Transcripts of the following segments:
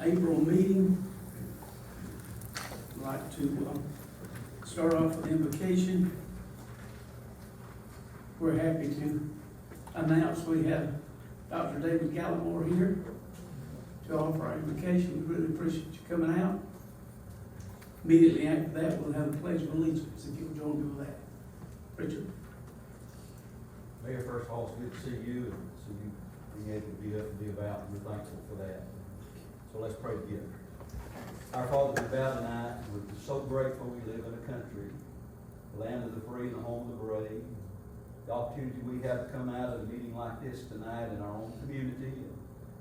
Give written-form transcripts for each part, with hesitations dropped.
April meeting. I'd like to start off with invocation. We're happy to announce we have Dr. David Gallimore here to offer our invocation. We really appreciate you coming out. Immediately after that, we'll have the Pledge of Allegiance, if you'll join me with that. Richard. Mayor, first of all, it's good to see you and see you being able to be up and be about, and we're thankful for that. So let's pray together. Our Father, we bow tonight. We're so grateful we live in a country, the land of the free and the home of the brave. The opportunity we have to come out of a meeting like this tonight in our own community and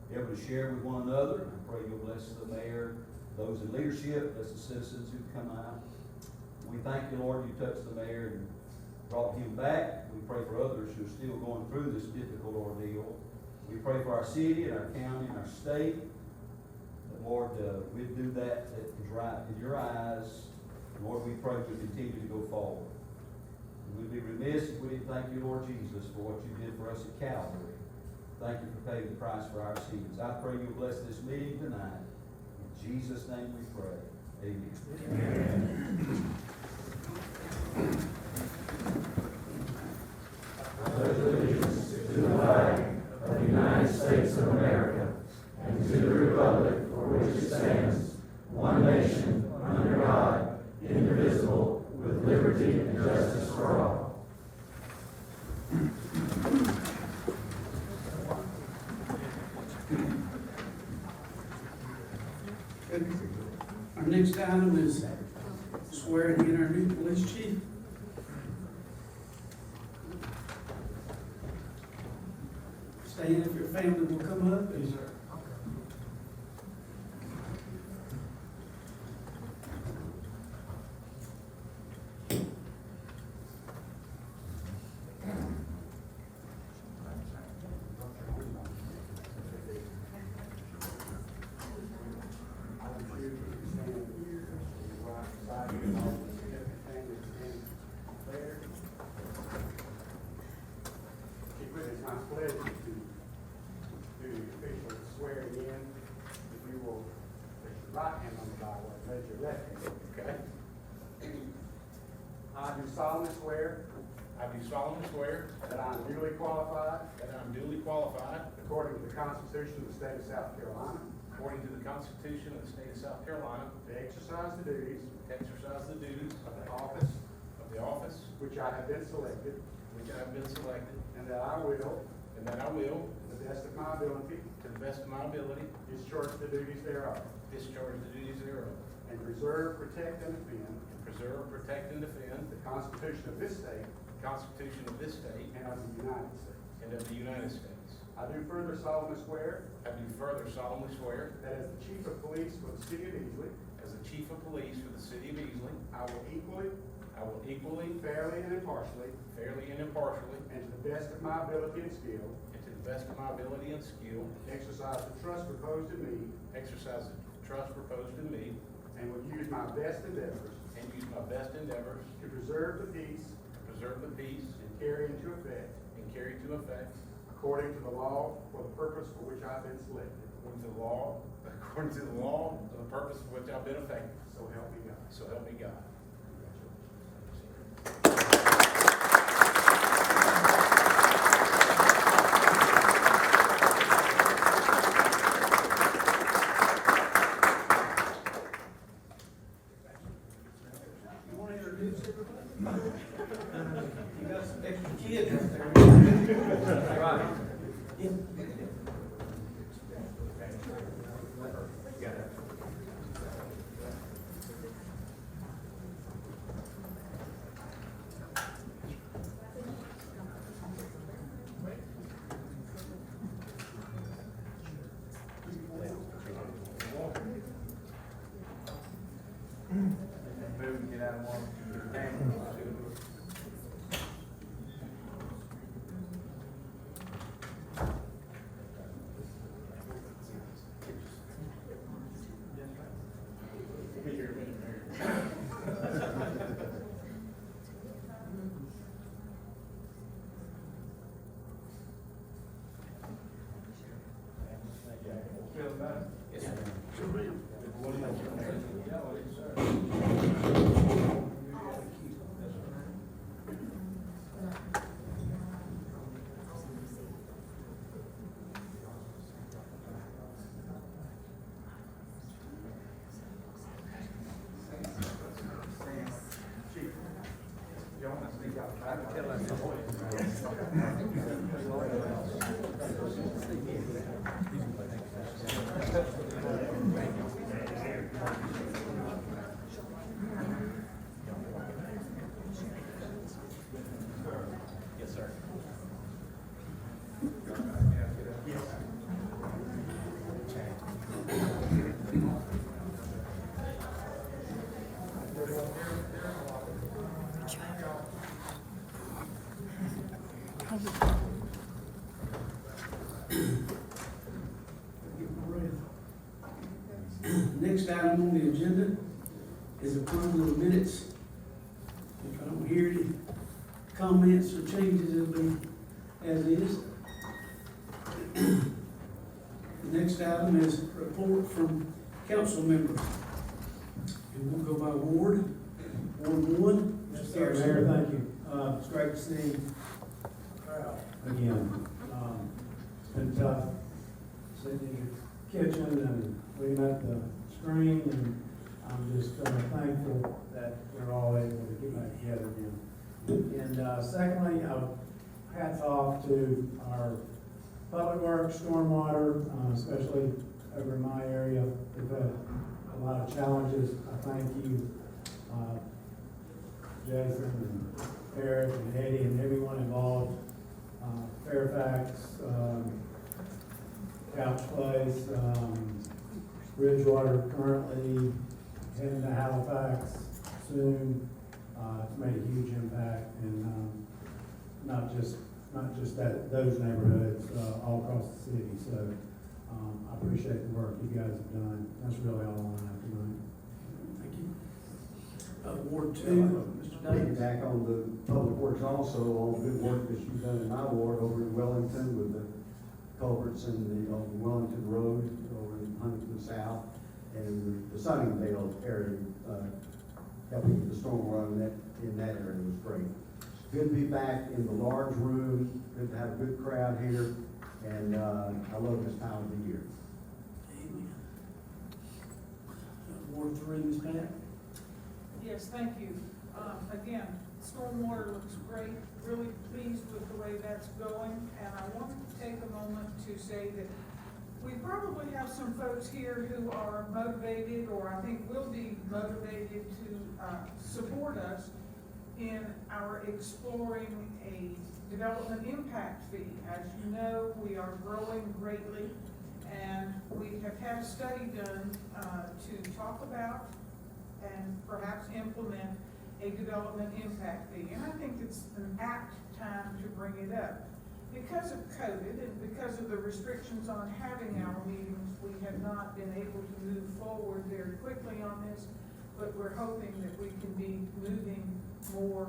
be able to share with one another. I pray you'll bless the mayor, those in leadership, bless the citizens who come out. We thank you, Lord, you touched the mayor and brought him back. We pray for others who are still going through this difficult ordeal. We pray for our city and our county and our state. That, Lord, we'd do that is right in your eyes. And Lord, we pray we continue to go forward. And we'd be remiss if we didn't thank you, Lord Jesus, for what you did for us at Calvary. Thank you for paying the price for our sins. I pray you'll bless this meeting tonight. In Jesus' name we pray. Amen. Amen. I pledge allegiance to the flag of the United States of America and to the republic for which it stands, one nation, under God, indivisible, with liberty and justice for all. Our next item is swearing in our new police chief. Stan, if your family will come up. Yes, sir. I do solemnly swear that I am duly qualified, according to the Constitution of the State of South Carolina, to the Constitution of the State of South Carolina, to exercise the duties of of the office the office which I have been selected, which I have been selected, and that I will, and that I will, to the best of my ability, to the best of my ability, discharge the duties thereof, discharge the duties thereof, and preserve, protect, and defend and preserve, protect, and defend the Constitution of this state the Constitution of this state and of the United States. and of the United States. I do further solemnly swear I do further solemnly swear, that as the Chief of Police for the City of Easley, as the Chief of Police for the City of Easley, I will equally, fairly, and impartially, and impartially, and to the best of my ability and skill, and to the best of my ability and skill, exercise the trust reposed in me, exercise the trust reposed in me, and will use my best endeavors and use my best endeavors to preserve the peace to preserve the peace and carry into effect, and carry to effect, according to the law, for the purpose for which I've been selected. according to the law, for the purpose for which I've been effective. So help me God. So help me God. You want to introduce everybody? You got some extra kids out there. Right. Yeah. Get out of one. Yes, sir. Next item on the agenda is approval of minutes. If I don't hear any comments or changes, it'll be as is. The next item is report from council members. And we'll go by ward. Ward one, Mr. Garrison. Mayor, thank you. It's great to see again. It's been tough sitting in your kitchen and looking at the screen, and I'm just thankful that we're all able to get back together again. And secondly, hats off to our public works, stormwater, especially over in my area. We've had a lot of challenges. I thank you, Jason and Eric and Eddie and everyone involved. Fairfax, Couch Place, Bridgewater currently heading to Halifax soon. It's made a huge impact, and not just those neighborhoods, all across the city. So I appreciate the work you guys have done. That's really all I have tonight. Thank you. Ward two, Mr. Davis. Back on the public works also, all the good work that you've done in my ward over in Wellington with the culverts and the Wellington Road over in Huntington South and the Sunningdale area, helping with the stormwater in that area was great. Good to be back in the large room, good to have a good crowd here, and I love this time of the year. Amen. Ward three, Ms. Pat. Yes, thank you. Again, stormwater looks great, really pleased with the way that's going, and I wanted to take a moment to say that we probably have some folks here who are motivated, or I think will be motivated to support us in our exploring a development impact fee. As you know, we are growing greatly, and we have had a study done to talk about and perhaps implement a development impact fee. And I think it's an apt time to bring it up. Because of COVID and because of the restrictions on having our meetings, we have not been able to move forward very quickly on this, but we're hoping that we can be moving more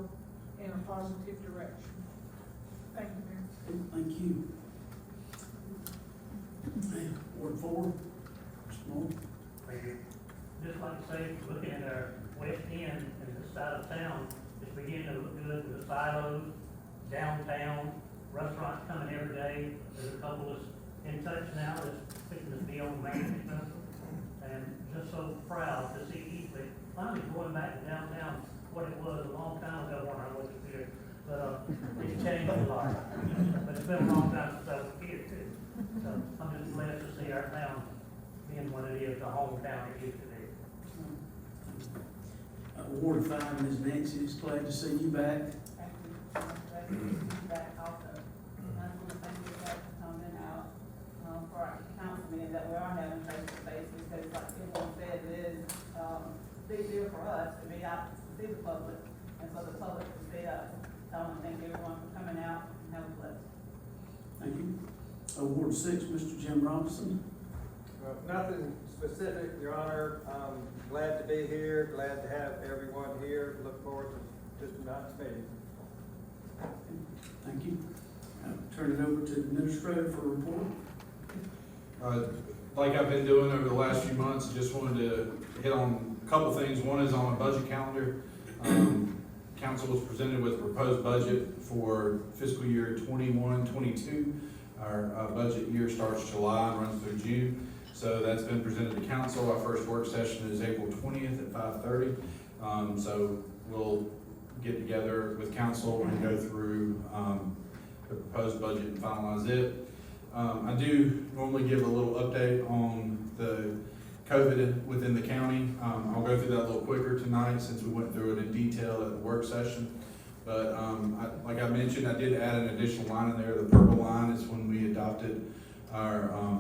in a positive direction. Thank you, Mayor. Thank you. Ward four, Mr. Moore. Just like I say, looking at our west end and the side of town, it's beginning to look good with the silos, downtown, restaurants coming every day. There's a couple that's in touch now that's fixing to be on management. And just so proud to see Eastleigh finally going back to downtown what it was a long time ago when I wasn't here. But it's changed a lot. But it's been a long time since I was here too. So I'm just blessed to see our town being what it is, the hometown it used to be. Ward five, Ms. Nancy, is glad to see you back. Thank you. Glad to be back also. I just want to thank you guys for coming out for our council meeting that we are having face to face, because like everyone said, it is big deal for us to be out to see the public and for the public to see us. So I want to thank everyone for coming out and have a blessed. Thank you. Ward six, Mr. Jim Robinson. Nothing specific, Your Honor. Glad to be here, glad to have everyone here. Look forward to tonight's meeting. Thank you. I'll turn it over to the administrator for a report. like I've been doing over the last few months, just wanted to hit on a couple things. One is on a budget calendar. Council was presented with a proposed budget for fiscal year 21-22. Our budget year starts July and runs through June. So that's been presented to council. Our first work session is April 20th at 5:30. So we'll get together with council and go through the proposed budget and finalize it. I do normally give a little update on the COVID within the county. I'll go through that a little quicker tonight since we went through it in detail at the work session. But like I mentioned, I did add an additional line in there. The purple line is when we adopted our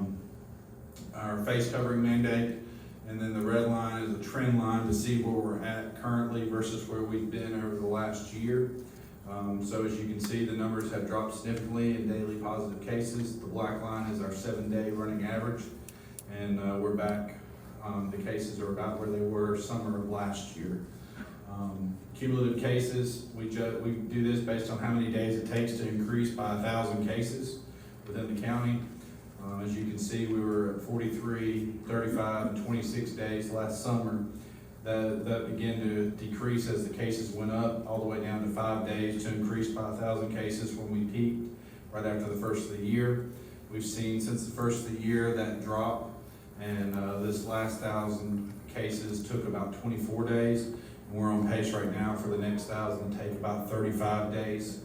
face covering mandate. And then the red line is a trend line to see where we're at currently versus where we've been over the last year. So as you can see, the numbers have dropped significantly in daily positive cases. The black line is our 7-day running average. And we're back, the cases are about where they were summer of last year. Cumulative cases, we do this based on how many days it takes to increase by 1,000 cases within the county. As you can see, we were at 43, 35, and 26 days last summer. That began to decrease as the cases went up, all the way down to 5 days to increase by 1,000 cases when we peaked right after the first of the year. We've seen since the first of the year that drop, and this last 1,000 cases took about 24 days. And we're on pace right now for the next 1,000 to take about 35 days.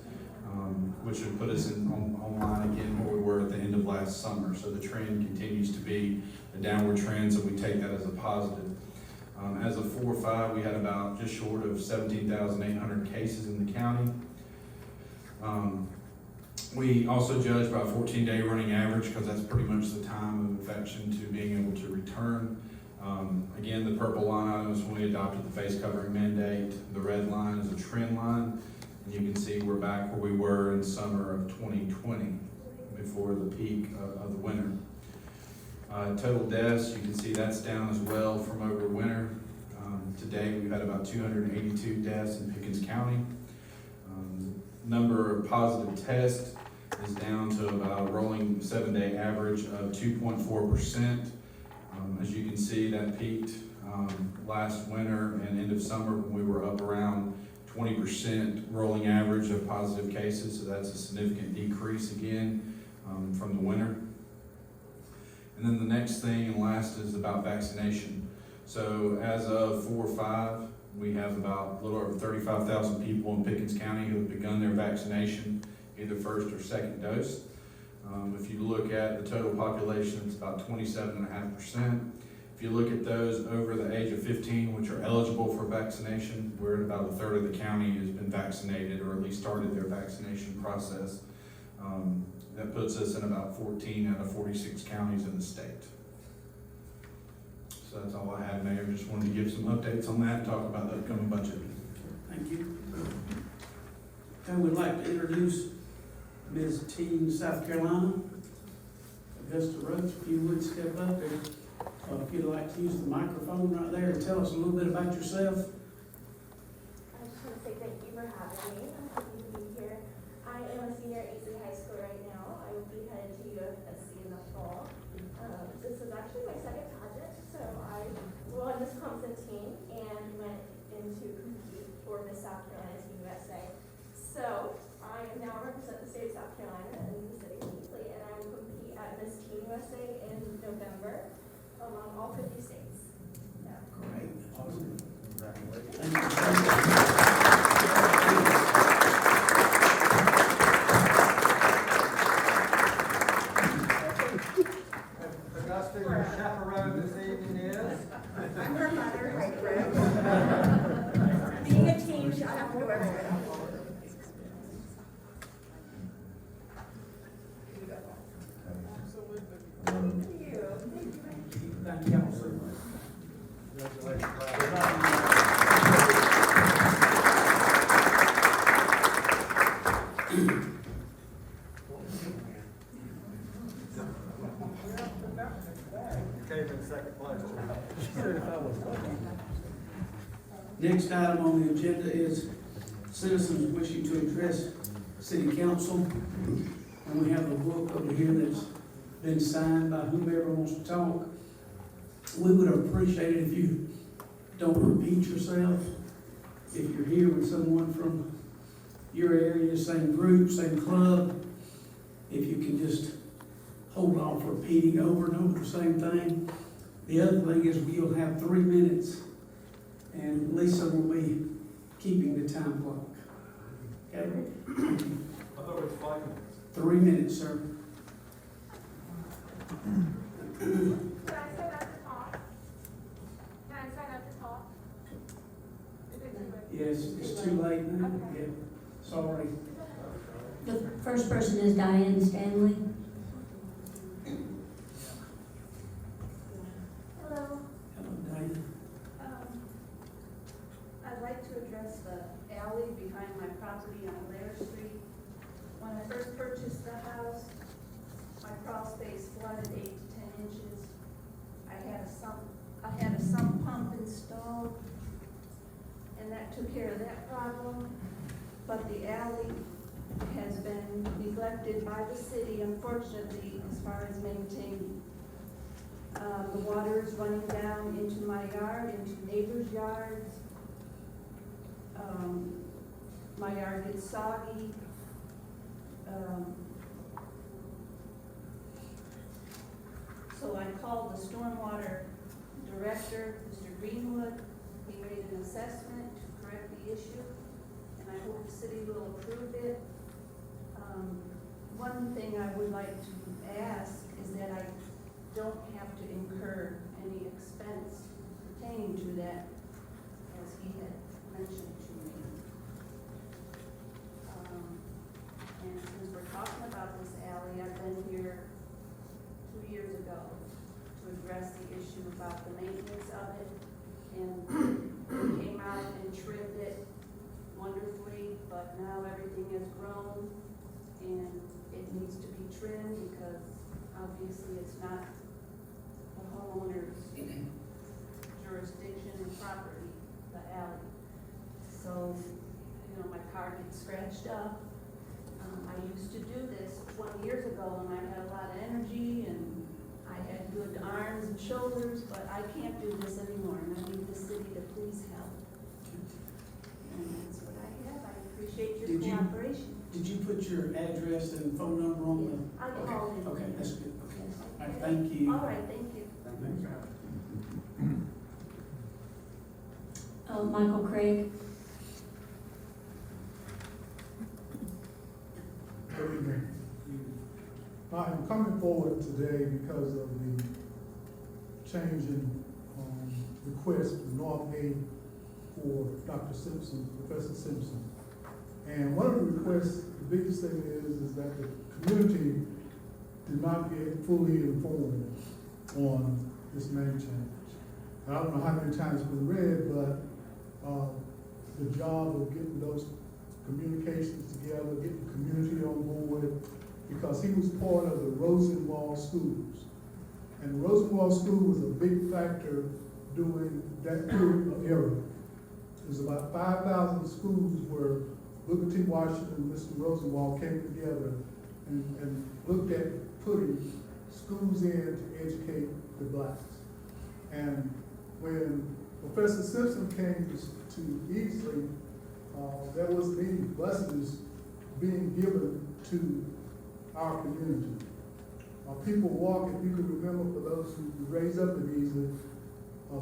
Which would put us online again where we were at the end of last summer. So the trend continues to be a downward trend, so we take that as a positive. As of 4/5, we had about just short of 17,800 cases in the county. We also judge by a 14-day running average because that's pretty much the time of infection to being able to return. Again, the purple line item is when we adopted the face covering mandate. The red line is a trend line. And you can see we're back where we were in summer of 2020 before the peak of the winter. Total deaths, you can see that's down as well from over winter. Today we've had about 282 deaths in Pickens County. Number of positive tests is down to about a rolling 7-day average of 2.4%. As you can see, that peaked last winter and end of summer when we were up around 20% rolling average of positive cases, so that's a significant decrease again from the winter. And then the next thing and last is about vaccination. So as of 4/5, we have about a little over 35,000 people in Pickens County who have begun their vaccination, either first or second dose. If you look at the total population, it's about 27.5%. If you look at those over the age of 15, which are eligible for vaccination, we're at about a third of the county has been vaccinated or at least started their vaccination process. That puts us in about 14 out of 46 counties in the state. So that's all I have, Mayor. Just wanted to give some updates on that and talk about the upcoming budget. Thank you. I would like to introduce Ms. Teen, South Carolina. Augusta Roach, if you would step up there. If you'd like to use the microphone right there and tell us a little bit about yourself. I just want to say thank you for having me. I'm happy to be here. I am a senior at Easley High School right now. I will be headed to USC in the fall. This is actually my second project, so I won Miss Constantine and went into compete for Miss South Carolina Team USA. So I am now represent the state of South Carolina and the city of Easley, and I will compete at Miss Team USA in November among all 50 states. Yeah. Great. Awesome. Congratulations. Thank you. Augusta, your chaperone this evening is? I'm her mother, hi Fred. Being a teen, she'll have to go everywhere. Thank you all so much. You came in second place. Next item on the agenda is citizens wishing to address city council. And we have a book over here that's been signed by whomever wants to talk. We would appreciate it if you don't repeat yourself. If you're here with someone from your area, same group, same club, if you can just hold off repeating over and over the same thing. The other thing is we'll have 3 minutes, and Lisa will be keeping the time clock. Okay? I thought it was 5 minutes. 3 minutes, sir. Can I say not to talk? Can I say not to talk? Is it too late? Yes, it's too late now. Okay. Yeah, sorry. The first person is Diane Stanley. Hello. Hello, Diane. I'd like to address the alley behind my property on Lair Street. When I first purchased the house, my crawl space flooded 8 to 10 inches. I had a sump pump installed, and that took care of that problem. But the alley has been neglected by the city, unfortunately, as far as maintaining. The water is running down into my yard, into neighbors' yards. My yard gets soggy. So I called the Stormwater Director, Mr. Greenwood. He made an assessment to correct the issue, and I hope the city will approve it. One thing I would like to ask is that I don't have to incur any expense pertaining to that, as he had mentioned to me. And since we're talking about this alley, I've been here 2 years ago to address the issue about the maintenance of it, and we came out and trimmed it wonderfully, but now everything has grown, and it needs to be trimmed because obviously it's not the homeowner's jurisdiction and property, the alley. So, my car gets scratched up. I used to do this 20 years ago, and I had a lot of energy, and I had good arms and shoulders, but I can't do this anymore, and I need the city to please help. And that's what I have. I appreciate your cooperation. Did you put your address and phone number on the? I called in. Okay, that's good. Okay. Yes. All right, thank you. All right, thank you. Michael Craig. Good evening. I'm coming forward today because of the change in request for North Main for Dr. Simpson, Professor Simpson. And one of the requests, the biggest thing is that the community did not get fully informed on this name change. I don't know how many times it's been read, but the job of getting those communications together, getting the community on board, because he was part of the Rosenwald schools. And the Rosenwald school was a big factor during that period of era. There's about 5,000 schools where Booker T. Washington and Mr. Rosenwald came together and looked at putting schools in to educate the blacks. And when Professor Simpson came to Easley, there was many buses being given to our community. People walking, you can remember for those who were raised up in Easley,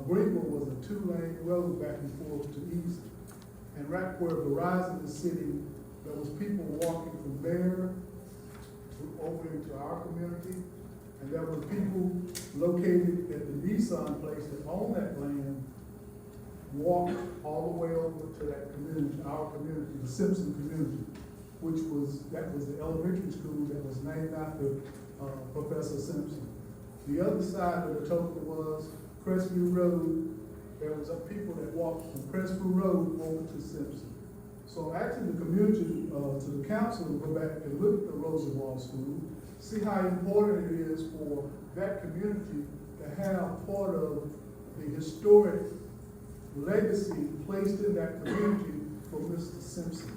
Greenville was a 2-lane road back and forth to Easley. And right where Verizon was sitting, there was people walking from there over into our community. And there were people located at the Nissan place that owned that land, walked all the way over to that community, our community, the Simpson community, that was the elementary school that was named after Professor Simpson. The other side of the token was Crestview Road. There was people that walked from Crestview Road over to Simpson. So asking the community, to the council to go back and look at the Rosenwald School, see how important it is for that community to have part of the historic legacy placed in that community for Mr. Simpson.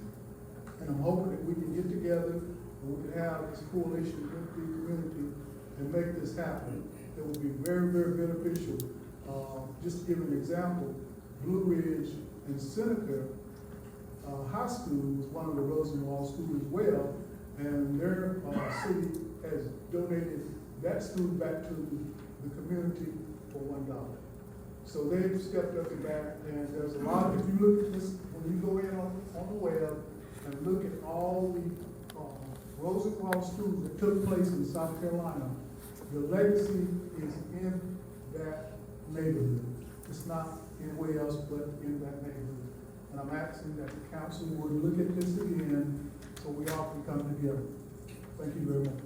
And I'm hoping that we can get together and we can have this coalition with the community and make this happen. It would be very, very beneficial. Just to give an example, Blue Ridge and Seneca High School was one of the Rosenwald schools as well, and their city has donated that school back to the community for $1. So they've stepped up to that, and there's a lot, if you look at this, when you go in on the web and look at all the Rosenwald schools that took place in South Carolina, the legacy is in that neighborhood. It's not anywhere else but in that neighborhood. And I'm asking that the council would look at this again so we all can come together. Thank you very much.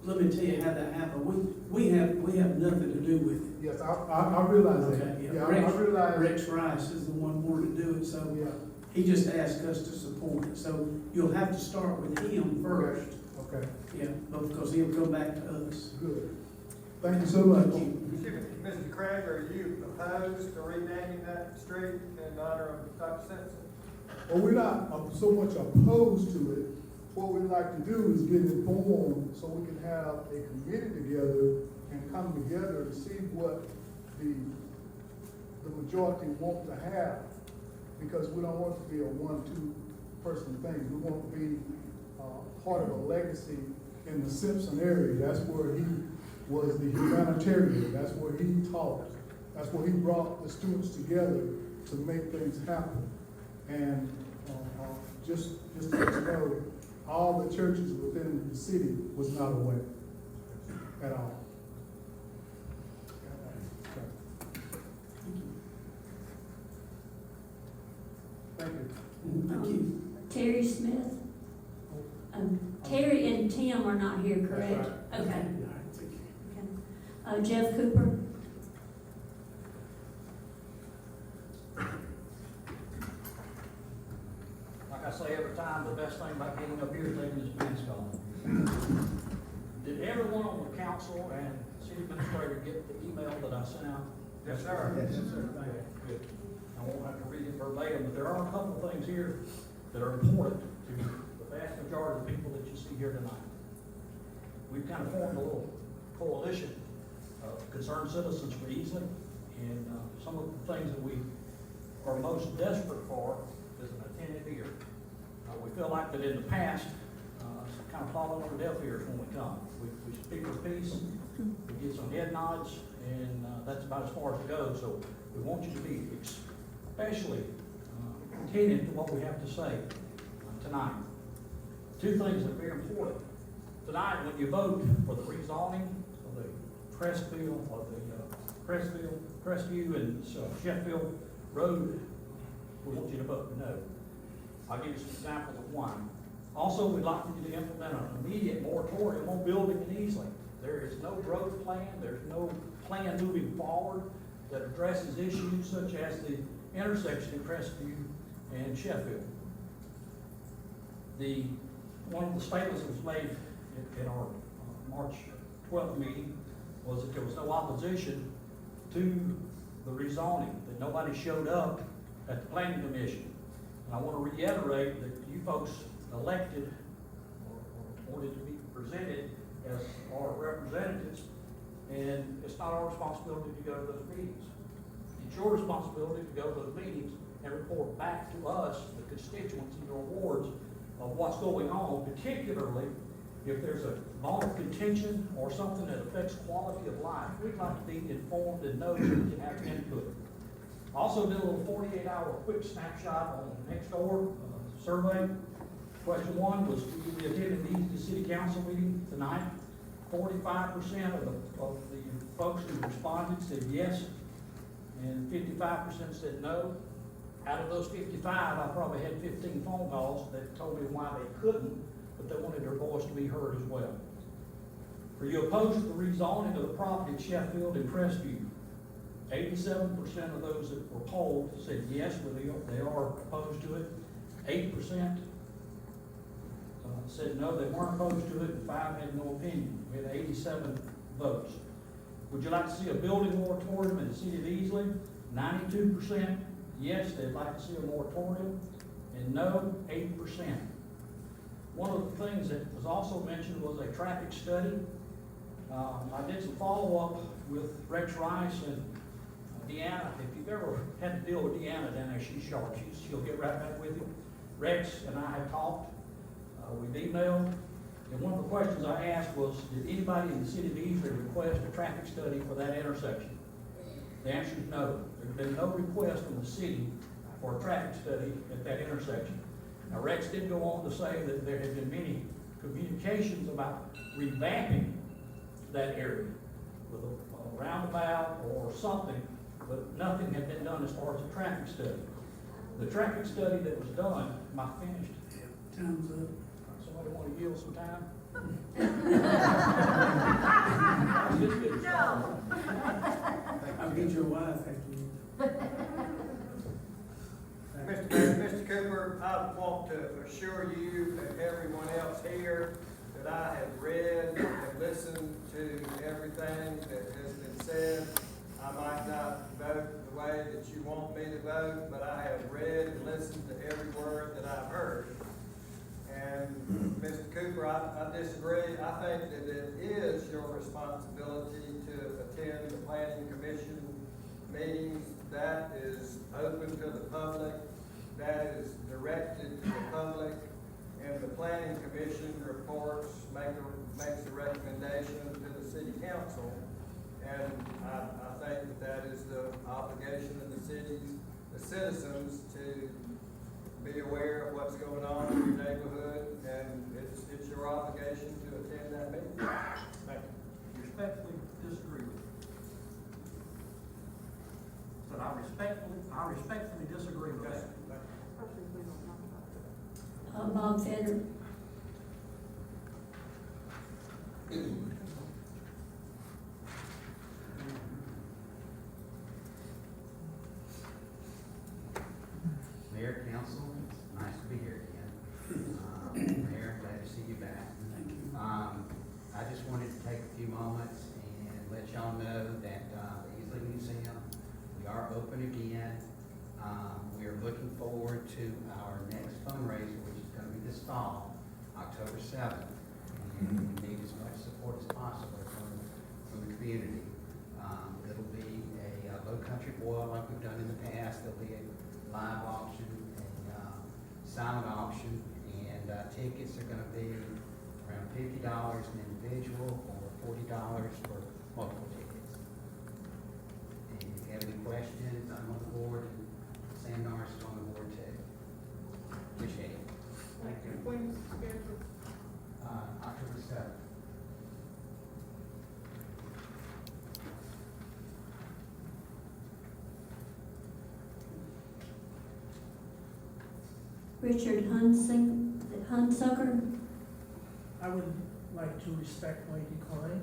Let me tell you how that happened. We have nothing to do with it. Yes, I realize that. Okay, Yeah, Rex, I realize. Rex Rice is the one wanting to do it, so Yeah. he just asked us to support it. So you'll have to start with him first. Okay, Yeah, because he'll come back to us. good. Thank you so much. Mr. Craig, are you opposed to renaming that street in honor of Dr. Simpson? Well, we're not so much opposed to it. What we'd like to do is get informed so we can have a committee together and come together to see what the majority want to have. Because we don't want it to be a 1-2 person thing. We want to be part of a legacy in the Simpson area. That's where he was the humanitarian. That's where he taught. That's where he brought the students together to make things happen. And just to let you know, all the churches within the city was not aware at all. Thank you. Thank you. Terry Smith? Terry and Tim are not here, correct? That's Okay. All right, thank you. Okay. Jeff Cooper? Like I say every time, the best thing about getting up here is taking this mask off. Did everyone on the council and city administrator get the email that I sent out? Yes, sir. Yes, sir. Okay, good. I won't have to read it verbatim, but there are a couple of things here that are important to the vast majority of the people that you see here tonight. We've kind of formed a little coalition of concerned citizens for Easley, and some of the things that we are most desperate for is an attentive ear. We feel like that in the past, it's kind of falling on deaf ears when we come. We speak our piece, we get some head nods, and that's about as far as it goes. So we want you to be especially attentive to what we have to say tonight. Two things that are very important. Tonight, when you vote for the rezoning of the Crestview and Sheffield Road, we want you to vote no. I'll give you some examples of one. Also, we'd like you to implement an immediate moratorium on building in Easley. There is no growth plan, there's no plan moving forward that addresses issues such as the intersection in Crestview and Sheffield. One of the statements that was made in our March 12th meeting was that there was no opposition to the rezoning, that nobody showed up at the planning commission. And I want to reiterate that you folks elected or wanted to be presented as our representatives, and it's not our responsibility to go to those meetings. It's your responsibility to go to those meetings and report back to us, the constituents in your wards, of what's going on, particularly if there's a bone of contention or something that affects quality of life. We'd like to be informed and know that we can have input. Also did a little 48-hour quick snapshot on the next door survey. Question one was, will you be attending the city council meeting tonight? 45% of the folks who responded said yes, and 55% said no. Out of those 55, I probably had 15 phone calls that told me why they couldn't, but they wanted their voice to be heard as well. Are you opposed to the rezoning of the property at Sheffield and Crestview? 87% of those that were polled said yes, but they are opposed to it. 8% said no, they weren't opposed to it, and 5 had no opinion. We had 87 votes. Would you like to see a building moratorium in the city of Easley? 92% yes, they'd like to see a moratorium, and no, 8%. One of the things that was also mentioned was a traffic study. I did some follow-up with Rex Rice and Deanna. If you've ever had to deal with Deanna down there, she's sharp. She'll get right back with you. Rex and I have talked. We've emailed. And one of the questions I asked was, did anybody in the city of Easley request a traffic study for that intersection? The answer is no. There's been no request from the city for a traffic study at that intersection. Now, Rex did go on to say that there had been many communications about revamping that area with a roundabout or something, but nothing had been done as far as a traffic study. The traffic study that was done, am I finished? Time's up. Somebody want to yield some time? No. I'll get your wife after you. Mr. Cooper, I want to assure you and everyone else here that I have read and listened to everything that has been said. I might not vote the way that you want me to vote, but I have read and listened to every word that I've heard. And Mr. Cooper, I disagree. I think that it is your responsibility to attend the Planning Commission meetings. That is open to the public. That is directed to the public. And the Planning Commission reports, makes a recommendation to the City Council. And I think that is the obligation of the citizens to be aware of what's going on in your neighborhood, and it's your obligation to attend that meeting. Thank you. Respectfully disagree with you. But I respectfully disagree with that. Bob Feder. Mayor, council, it's nice to be here again. Mayor, glad to see you back. Thank you. I just wanted to take a few moments and let y'all know that the Easley Museum, we are open again. We are looking forward to our next fundraiser, which is going to be this fall, October 7th. And we need as much support as possible from the community. It'll be a low country boil like we've done in the past. There'll be a live auction, a silent auction, and tickets are going to be around $50 an individual or $40 for multiple tickets. And if you have any questions, I'm on board, and Sandar's is on the board too. Appreciate it. Thank you. When's scheduled? October 7th. Richard Hunsucker. I would like to respectfully decline.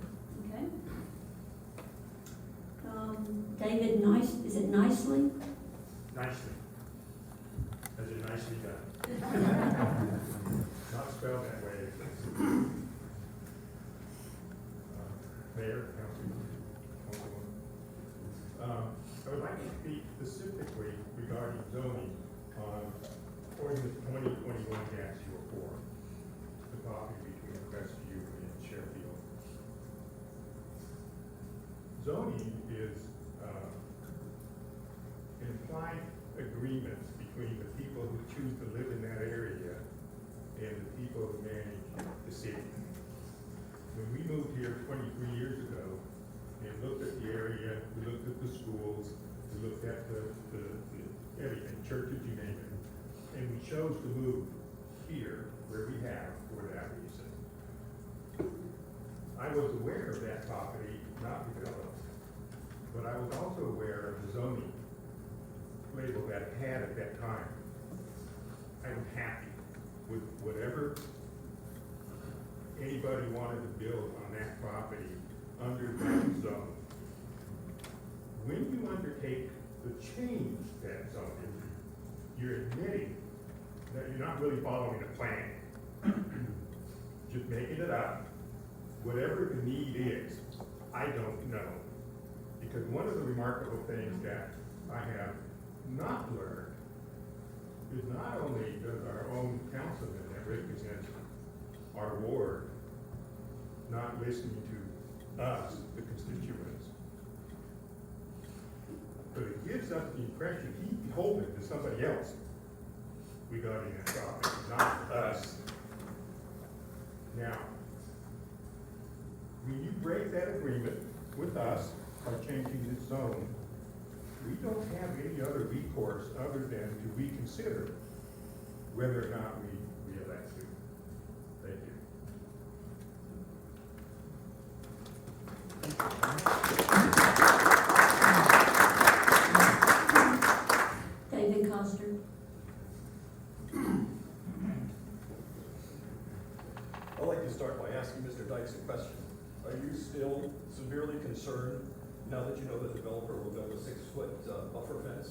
Okay. David Nice, is it Nicely? Nicely. As in nicely done. Not spelled that way. Mayor, Councilwoman. I would like to speak specifically regarding zoning on Ordinance 2021-04, the property between Crestview and Sheffield. Zoning is implied agreements between the people who choose to live in that area and the people who manage the city. When we moved here 23 years ago and looked at the area, we looked at the schools, we looked at the everything, churches, you name it, and we chose to move here where we have for that reason. I was aware of that property not developed, but I was also aware of the zoning label that it had at that time. I was happy with whatever anybody wanted to build on that property under that zone. When you undertake to change that zoning, you're admitting that you're not really following the plan. Just making it up. Whatever the need is, I don't know. Because one of the remarkable things that I have not learned is not only does our own councilman that represents our ward not listening to us, the constituents. But it gives us the impression he's beholden to somebody else regarding that property, not us. Now, when you break that agreement with us by changing the zone, we don't have any other recourse other than to reconsider whether or not we elect you. Thank you. David Coster. I'd like to start by asking Mr. Dykes a question. Are you still severely concerned now that you know the developer will build a 6-foot buffer fence?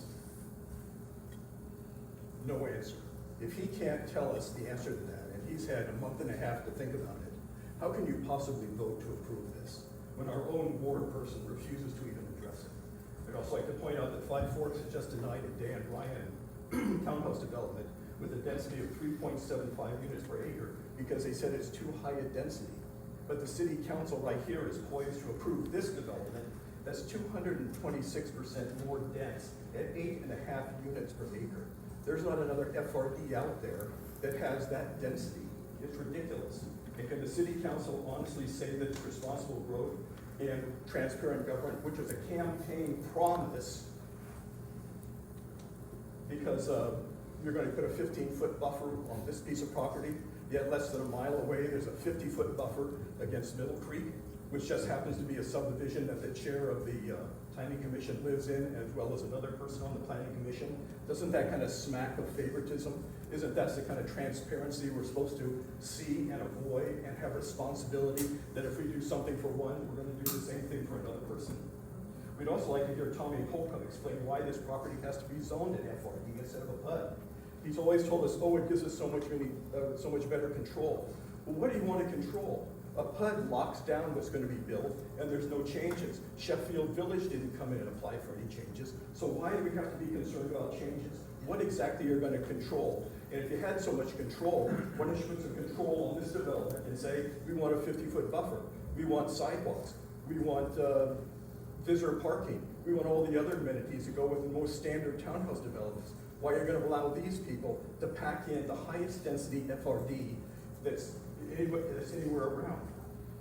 No answer. If he can't tell us the answer to that, and he's had a month and a half to think about it, how can you possibly vote to approve this when our own board person refuses to even address it? I'd also like to point out that Five Forks has just denied a Dan Ryan townhouse development with a density of 3.75 units per acre because they said it's too high a density. But the city council right here is poised to approve this development that's 226% more dense at 8.5 units per acre. There's not another FRD out there that has that density. It's ridiculous. And can the city council honestly say that it's responsible growth and transparent government, which is a campaign promise, because you're going to put a 15-foot buffer on this piece of property, yet less than a mile away there's a 50-foot buffer against Middle Creek, which just happens to be a subdivision that the chair of the planning commission lives in, as well as another person on the planning commission. Doesn't that kind of smack of favoritism? Isn't that the kind of transparency we're supposed to see and avoid and have responsibility that if we do something for one, we're going to do the same thing for another person? We'd also like to hear Tommy Holcomb explain why this property has to be zoned in FRD instead of a PUD. He's always told us, oh, it gives us so much better control. Well, what do you want to control? A PUD locks down what's going to be built, and there's no changes. Sheffield Village didn't come in and apply for any changes, so why do we have to be concerned about changes? What exactly you're going to control? And if you had so much control, why don't you put some control on this development and say, we want a 50-foot buffer, we want sidewalks, we want visitor parking, we want all the other amenities that go with the most standard townhouse developments. Why are you going to allow these people to pack in the highest density FRD that's anywhere around?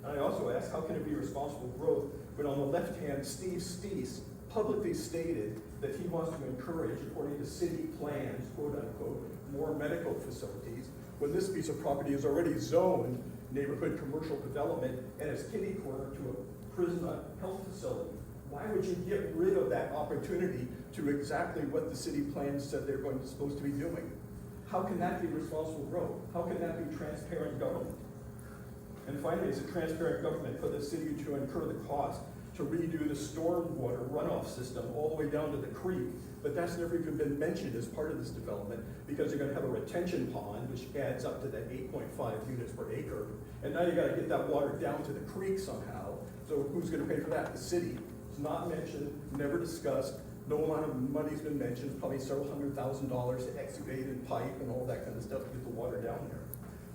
And I also ask, how can it be responsible growth when on the left hand, Steve Steese publicly stated that he wants to encourage, according to city plans, quote unquote, more medical facilities, when this piece of property is already zoned neighborhood commercial development and is kitty corner to a prison health facility. Why would you get rid of that opportunity to exactly what the city plans said they're supposed to be doing? How can that be responsible growth? How can that be transparent government? And finally, is it transparent government for the city to incur the cost to redo the stormwater runoff system all the way down to the creek? But that's never even been mentioned as part of this development, because you're going to have a retention pond, which adds up to that 8.5 units per acre. And now you got to get that water down to the creek somehow. So who's going to pay for that? The city. It's not mentioned, never discussed. No amount of money's been mentioned, probably several $100,000 to excavate and pipe and all that kind of stuff to get the water down there.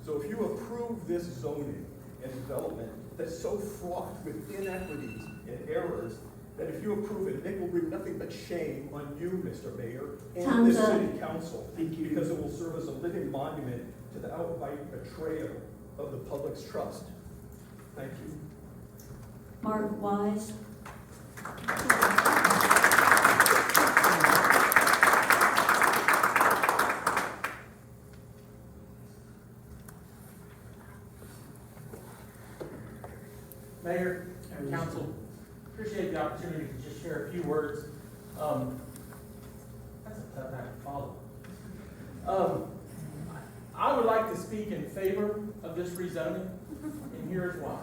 So if you approve this zoning and development that's so fraught with inequities and errors, that if you approve it, it will bring nothing but shame on you, Mr. Mayor, and this city council, because it will serve as a living monument to the outright betrayal of the public's trust. Thank you. Mark Wise. Mayor and council, appreciate the opportunity to just share a few words. That's a tough act to follow. I would like to speak in favor of this rezoning, and here's why.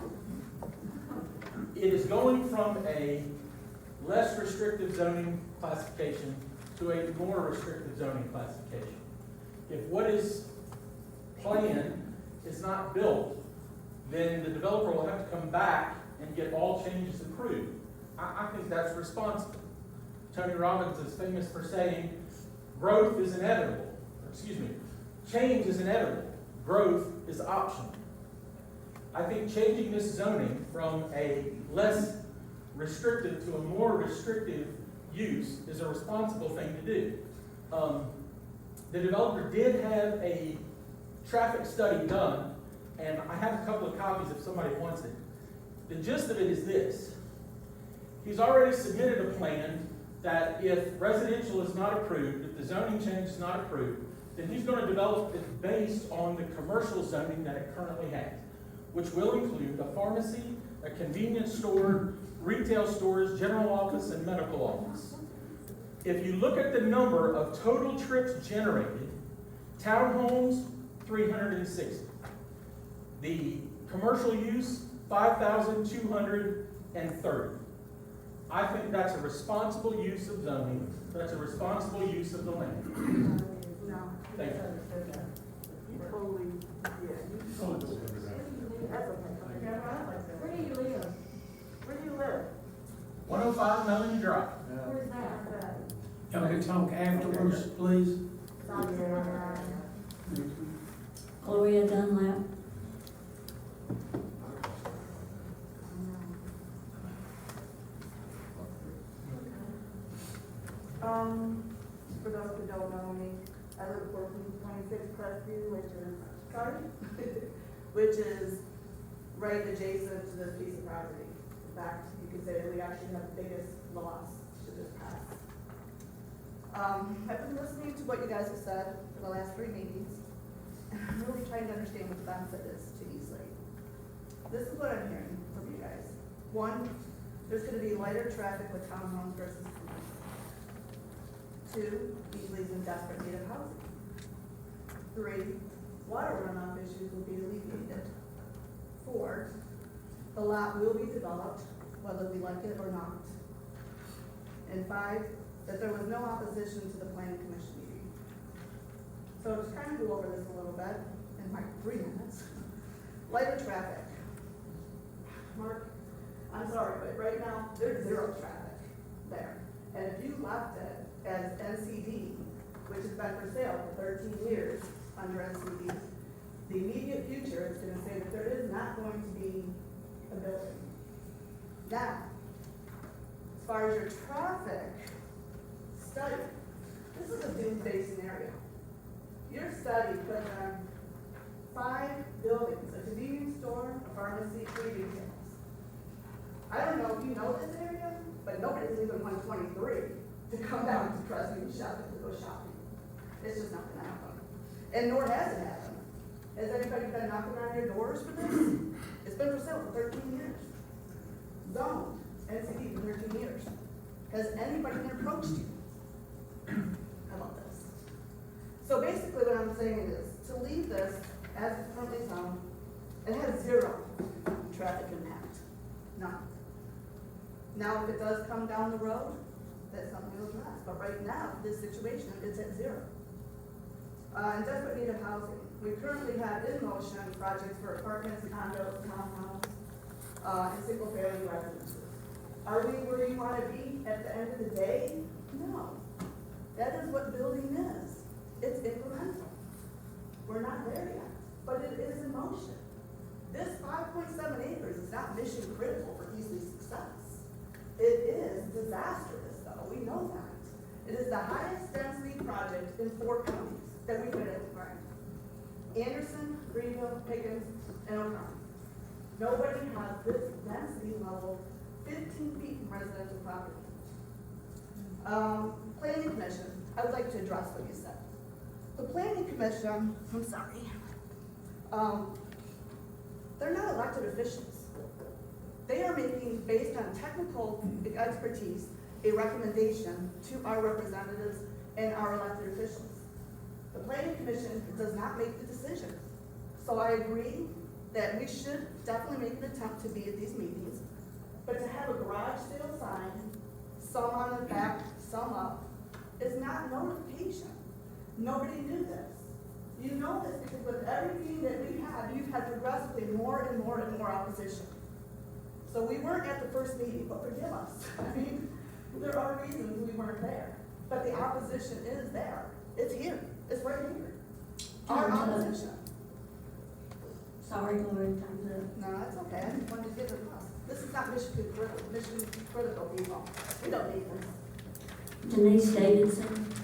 It is going from a less restrictive zoning classification to a more restrictive zoning classification. If what is planned is not built, then the developer will have to come back and get all changes approved. I think that's responsible. Tony Robbins is famous for saying, growth is inevitable. Excuse me, change is inevitable. Growth is optional. I think changing this zoning from a less restrictive to a more restrictive use is a responsible thing to do. The developer did have a traffic study done, and I have a couple of copies if somebody wants it. The gist of it is this. He's already submitted a plan that if residential is not approved, if the zoning change is not approved, then he's going to develop it based on the commercial zoning that it currently has, which will include a pharmacy, a convenience store, retail stores, general office, and medical office. If you look at the number of total trips generated, townhomes, 360. The commercial use, 5,230. I think that's a responsible use of zoning. That's a responsible use of the land. No. Thank you. You totally, yeah. That's okay. Where do you live? Where do you live? 105 Melanie Drive. Where's that? Y'all can talk afterwards, please. Gloria Dunlap. For those who don't know me, I live at 1426 Crestview, which is right adjacent to this piece of property. In fact, you could say that we actually have the biggest loss to this pass. I've been listening to what you guys have said for the last 3 meetings, and I'm really trying to understand what the benefit is to Eastleigh. This is what I'm hearing from you guys. 1, there's going to be lighter traffic with townhomes versus commercial. 2, Eastleigh's in desperate need of housing. 3, water runoff issues will be alleviated. 4, the lot will be developed, whether we like it or not. And 5, that there was no opposition to the planning commission meeting. So just kind of go over this a little bit in my 3 minutes. Lighter traffic. Mark, I'm sorry, but right now, there's 0 traffic there. And if you left it as NCD, which has been for sale for 13 years under NCD, the immediate future is going to say that there is not going to be a building. Now, as far as your traffic study, this is a doomsday scenario. Your study put on 5 buildings, a convenience store, a pharmacy, 3 retailers. I don't know if you know this area, but nobody's leaving 123 to come down to Crestview shopping, to go shopping. It's just not going to happen. And nor has it happened. Has anybody been knocking on your doors for this? It's been for sale for 13 years. Zoned, NCD for 13 years. Has anybody approached you about this? So basically what I'm saying is, to leave this as it's currently zoned, it has 0 traffic impact. None. Now, if it does come down the road, that's something we'll address. But right now, this situation, it's at 0. In desperate need of housing, we currently have in motion projects for apartments, condos, townhomes, and single-family residences. Are we where you want to be at the end of the day? No. That is what building is. It's incremental. We're not there yet, but it is in motion. This 5.7 acres is not mission critical for Eastleigh's success. It is disastrous, though. We know that. It is the highest density project in 4 counties that we've been able to find. Anderson, Greenville, Pickens, and O'Connor. Nobody has this density level 15 feet from residential property. Planning Commission, I would like to address what you said. The Planning Commission, I'm sorry, they're not elected officials. They are making, based on technical expertise, a recommendation to our representatives and our elected officials. The Planning Commission does not make the decision. So I agree that we should definitely make an attempt to be at these meetings, but to have a garage sale sign, some on the back, some up, is not notification. Nobody knew this. You know this because with everything that we have, you've had progressively more and more and more opposition. So we weren't at the first meeting, but forgive us. I mean, there are reasons we weren't there, but the opposition is there. It's here. It's right here. Our opposition. Sorry, Gloria, time's up. No, that's okay, I just wanted to get it across. This is not mission critical people. We don't need this. Denise Davidson.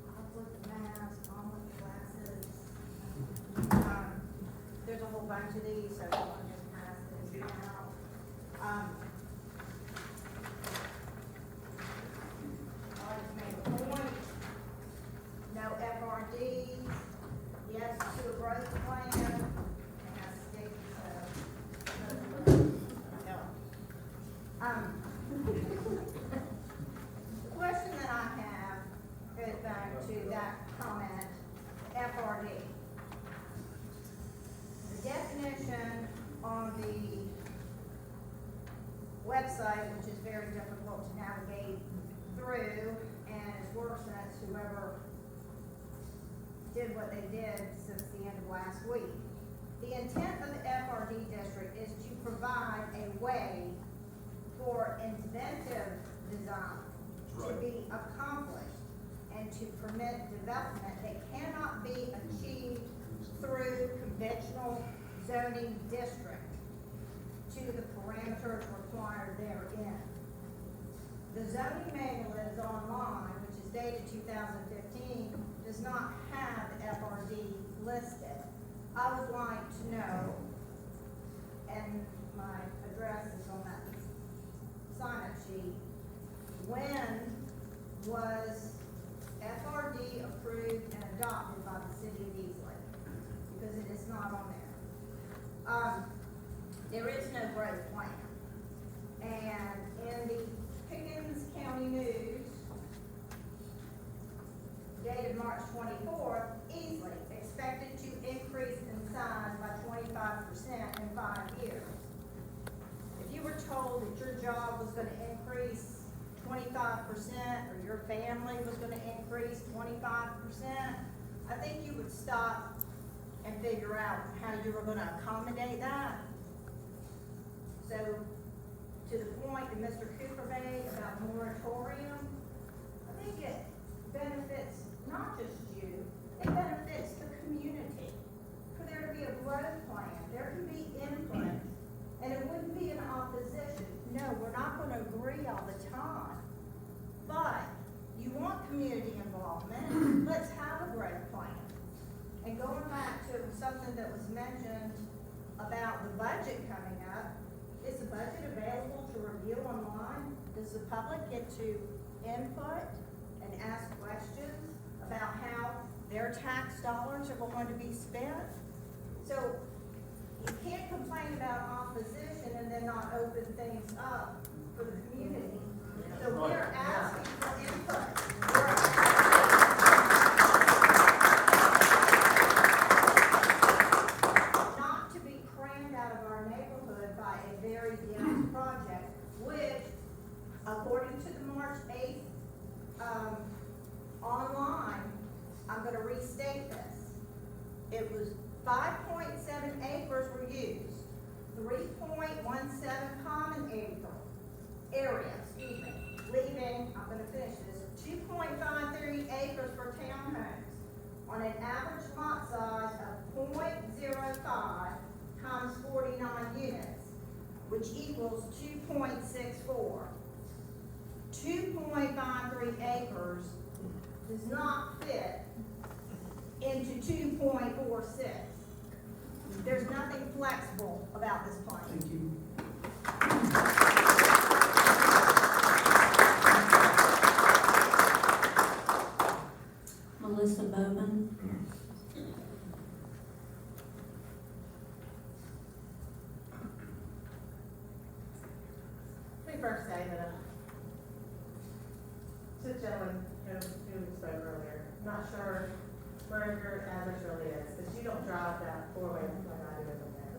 Off with the mask, on with the glasses. There's a whole bunch of these, so I'll just pass these out. I'd like to make a point, no FRDs, yes to a growth plan, and that's state, the question that I have goes back to that comment, FRD. The definition on the website, which is very difficult to navigate through, and it's worse than whoever did what they did since the end of last week. The intent of the FRD district is to provide a way for inventive design to be accomplished and to permit development that cannot be achieved through conventional zoning district to the parameters required therein. The zoning manual that is online, which is dated 2015, does not have FRD listed. I would like to know, and my address is on that sign-up sheet, when was FRD approved and adopted by the city of Easley? Because it is not on there. There is no growth plan. And in the Pickens County News, dated March 24th, Easley expected to increase in size by 25% in 5 years. If you were told that your job was going to increase 25% or your family was going to increase 25%, I think you would stop and figure out how you were going to accommodate that. So, to the point that Mr. Cooper made about moratorium, I think it benefits not just you, it benefits the community. For there to be a growth plan, there can be input, and it wouldn't be an opposition. No, we're not going to agree all the time, but you want community involvement, let's have a growth plan. And going back to something that was mentioned about the budget coming up, is the budget available to review online? Does the public get to input and ask questions about how their tax dollars are going to be spent? So you can't complain about opposition and then not open things up for the community. So we're asking for input. Not to be crammed out of our neighborhood by a very dense project, which, according to the March 8th online, I'm going to restate this. It was 5.7 acres were used, 3.17 common area, leaving, I'm going to finish this, 2.53 acres for townhomes on an average lot size of 0.05 times 49 units, which equals 2.64. 2.53 acres does not fit into 2.46. There's nothing flexible about this plan. Thank you. Melissa Bowman. Let me first say that to the gentleman who spoke earlier, I'm not sure where your address really is, but you don't drive that four-way like I do in there.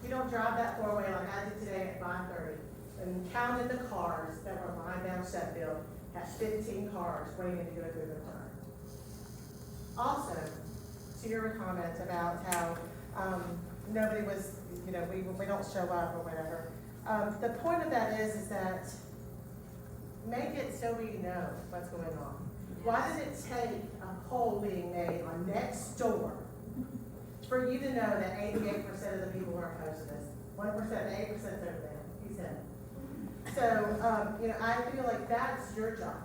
You don't drive that four-way like I did today at 5:30 and counted the cars that were lined down Sheffield, had 15 cars waiting to go through the turn. Also, to your comment about how nobody was, we don't show up or whatever. The point of that is that make it so we know what's going on. Why did it take a poll being made on next door for you to know that 88% of the people who are opposed to this? 1%, 8% over there, he said. So, I feel like that's your job.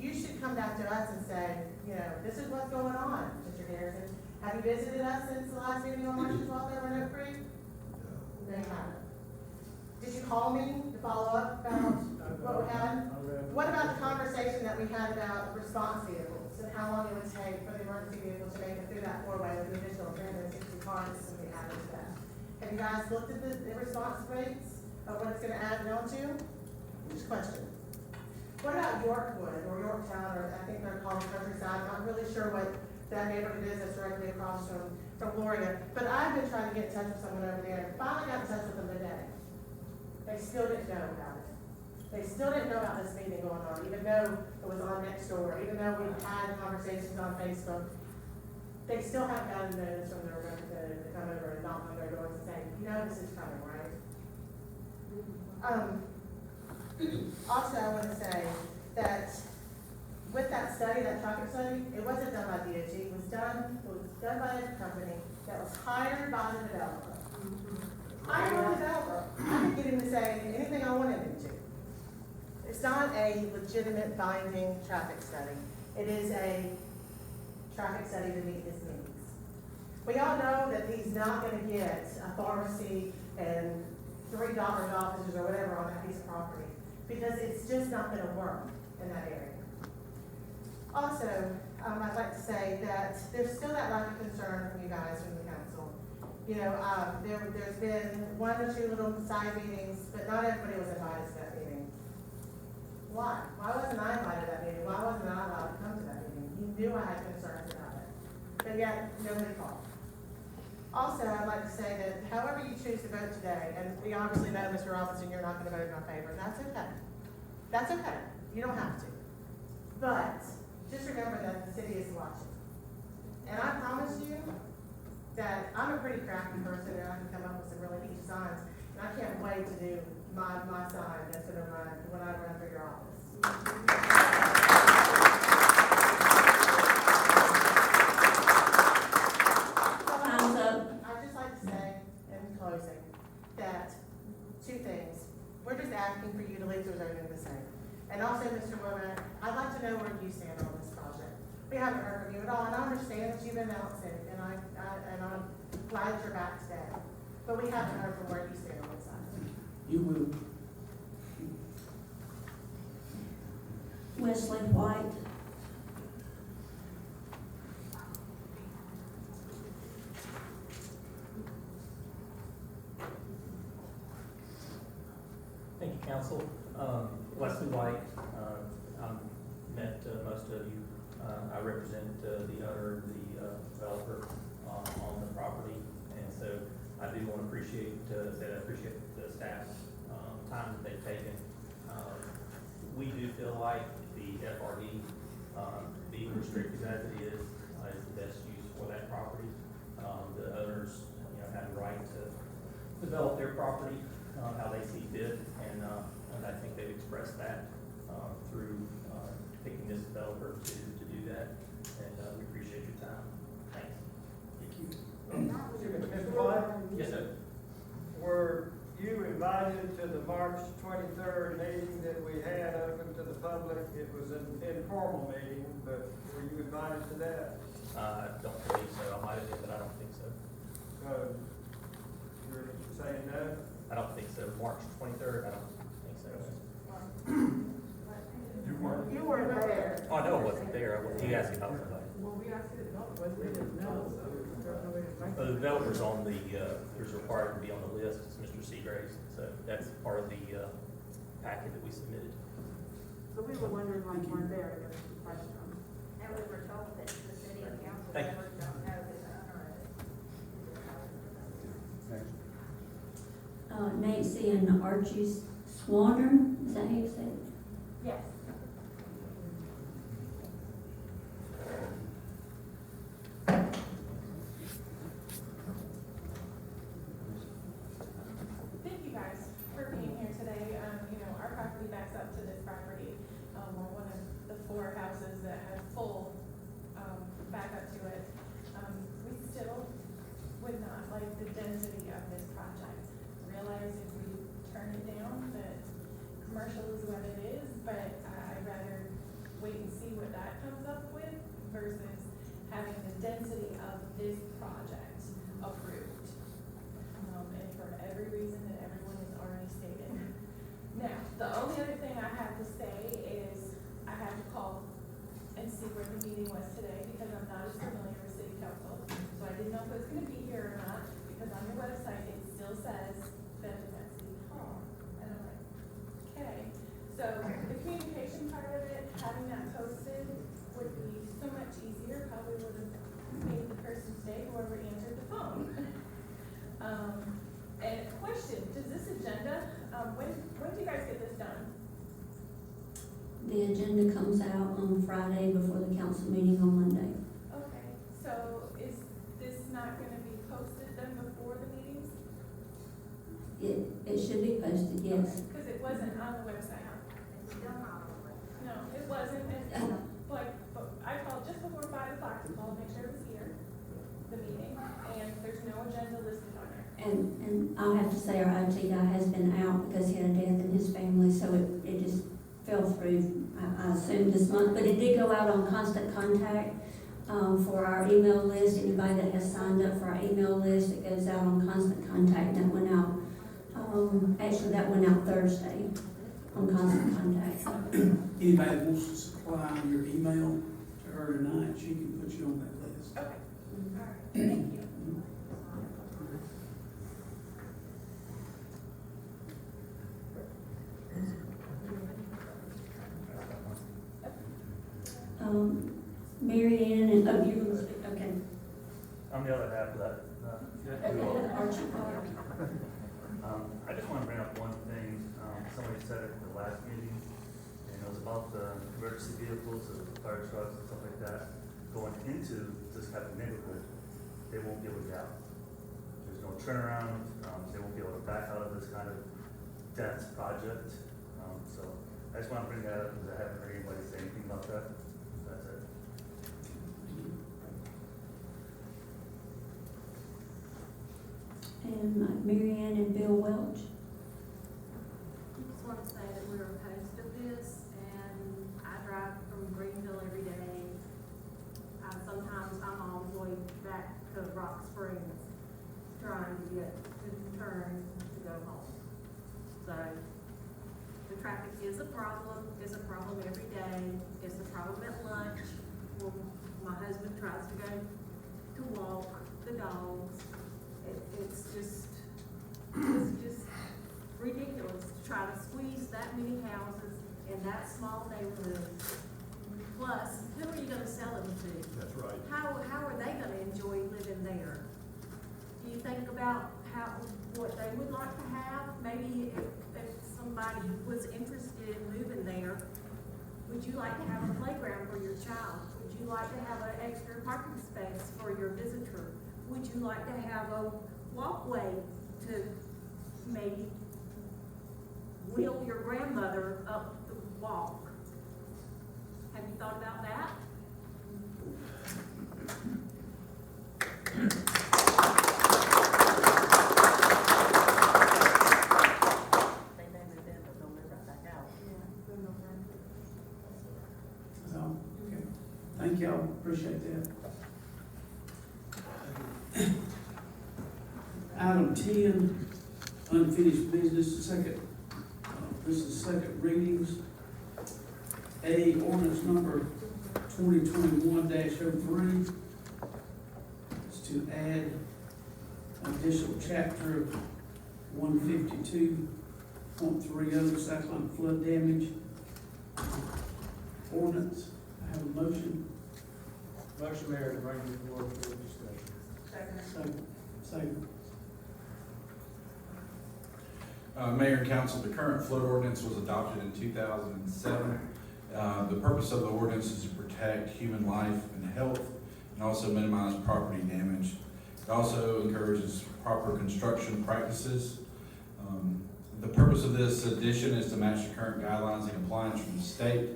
You should come back to us and say, this is what's going on, Mr. Harrison. Have you visited us since the last meeting on March 12th over in Oak Creek? No, you haven't. Did you call me to follow up about what we had? What about the conversation that we had about response vehicles and how long it would take for the emergency vehicle to make it through that four-way with the additional 360 cars and we added to that? Have you guys looked at the response rates of what it's gonna add on to? Just a question. What about Yorkwood or Yorktown, or I think they're called Countryside? I'm not really sure what that neighborhood is that's directly across from Gloria. But I've been trying to get in touch with someone over there and finally got in touch with them today. They still didn't know about it. They still didn't know about this meeting going on, even though it was on next door, even though we've had conversations on Facebook. They still haven't gotten notice from their representative to come over and knock on their doors and say, this is coming, right? Also, I want to say that with that study, that traffic study, it wasn't done by DOT. It was done by a company that was hired by the developer. Hired by the developer. I could get him to say anything I wanted him to. It's not a legitimate binding traffic study. It is a traffic study to meet his needs. We all know that he's not going to get a pharmacy and 3 doctor's offices or whatever on that piece of property, because it's just not going to work in that area. Also, I'd like to say that there's still that lack of concern from you guys, from the council. There's been 1 or 2 little side meetings, but not everybody was invited to that meeting. Why? Why wasn't I invited to that meeting? Why wasn't I allowed to come to that meeting? You knew I had concerns about it, but yet nobody called. Also, I'd like to say that however you choose to vote today, and we obviously know, Mr. Robinson, you're not going to vote in our favor, and that's okay. That's okay. You don't have to. But just remember that the city is watching. And I promise you that I'm a pretty crafty person, and I can come up with some really neat signs, and I can't wait to do my sign that's going to run when I run for your office. I'd just like to say, in closing, that 2 things. We're just asking for you to leave the zoning the same. And also, Mr. Womack, I'd like to know where you stand on this project. We haven't heard from you at all, and I understand that you've been out sick, and I'm glad you're back today. But we haven't heard from where you stand on this side. You will. Wesley White. Thank you, Council. Wesley White, I've met most of you. I represent the owner, the developer on the property, and so I do want to appreciate the staff's time that they've taken. We do feel like the FRD, being restricted as it is the best use for that property. The owners, have the right to develop their property how they see fit, and I think they've expressed that through picking this developer to do that, and we appreciate your time. Thanks. Thank you. Mr. White? Yes, sir. Were you invited to the March 23rd meeting that we had open to the public? It was an informal meeting, but were you invited to that? I don't believe so. I might have been, but I don't think so. So, you're saying no? I don't think so. March 23rd, I don't think so. You weren't there. Oh, I know I wasn't there. He asked me about somebody. Well, we asked you to know, but we didn't know, so there's no way to make The developer's on the, is required to be on the list, it's Mr. Seagraves, so that's part of the packet that we submitted. So we were wondering why you weren't there, I guess, is the question. And we were told that the city and council Thank you. members don't know who the owner is. Nancy and Archie Swanner, is that how you say it? Yes. Thank you guys for being here today. Our property backs up to this property. of this project. Realize if we turn it down, that commercial is what it is, but I'd rather wait and see what that comes up with versus having the density of this project approved. And for every reason that everyone has already stated. Now, the only other thing I have to say is I had to call and see where the meeting was today because I'm not as familiar with city council. So I didn't know if it was gonna be here or not, because on your website, it still says that it's at City Hall. And I'm like, okay. So the communication part of it, having that posted would be so much easier, probably would have made the person's day, whoever answered the phone. And question, does this agenda, when do you guys get this done? The agenda comes out on Friday before the council meeting on Monday. Okay, so is this not gonna be posted then before the meetings? It should be posted, yes. Because it wasn't on the website. No, it wasn't, and like, but I called just before 5 o'clock to call and make sure it was here, the meeting, and there's no agenda listed on there. And I'll have to say our IT guy has been out because he had a death in his family, so it just fell through, I assume this month, but it did go out on constant contact, for our email list. Anybody that has signed up for our email list, it goes out on constant contact, and that went out, actually that went out Thursday on constant contact. Anybody that wants to supply your email to her tonight, she can put you on that list. Okay, all right, thank you. Mary Ann and, oh, you were, okay. I'm the other half of that. Archie. I just want to bring up one thing. Somebody said at the last meeting, and it was about the emergency vehicles, the fire trucks and stuff like that, going into this type of neighborhood. They won't be able to get out. There's no turnaround. They won't be able to back out of this kind of dense project. So I just want to bring that up because I haven't heard anybody say anything about that. That's it. And Mary Ann and Bill Welch. I just want to say that we're opposed to this, and I drive from Greenville every day. Sometimes I'm on the way back to Rock Springs, trying to get to turn to go home. So, the traffic is a problem. It's a problem every day. It's a problem at lunch, when my husband tries to go to walk the dogs. It's just ridiculous to try to squeeze that many houses in that small neighborhood. Plus, who are you gonna sell them to? That's right. How are they gonna enjoy living there? Do you think about what they would like to have? Maybe if somebody was interested in moving there, would you like to have a playground for your child? Would you like to have an extra parking space for your visitor? Would you like to have a walkway to maybe wheel your grandmother up the walk? Have you thought about that? They may move in, but they'll move right back out. So, okay. Thank y'all, appreciate that. Item 10, unfinished business, this is second readings. A, ordinance number 2021-03 is to add additional chapter 152.30 cyclone flood damage ordinance. I have a motion. Motion, Mayor, to bring it forward for discussion. Second. Mayor and Council, the current flood ordinance was adopted in 2007. The purpose of the ordinance is to protect human life and health and also minimize property damage. It also encourages proper construction practices. The purpose of this addition is to match the current guidelines and compliance from the state.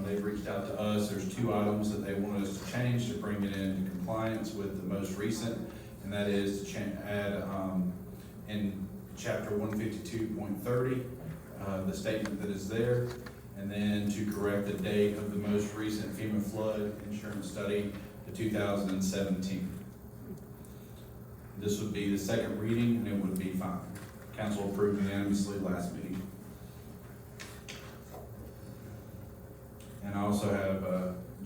They've reached out to us. There's 2 items that they wanted us to change to bring it into compliance with the most recent, and that is to add in chapter 152.30, the statement that is there, and then to correct the date of the most recent FEMA flood insurance study to 2017. This would be the second reading, and it would be fine. Council approved unanimously last meeting. And I also have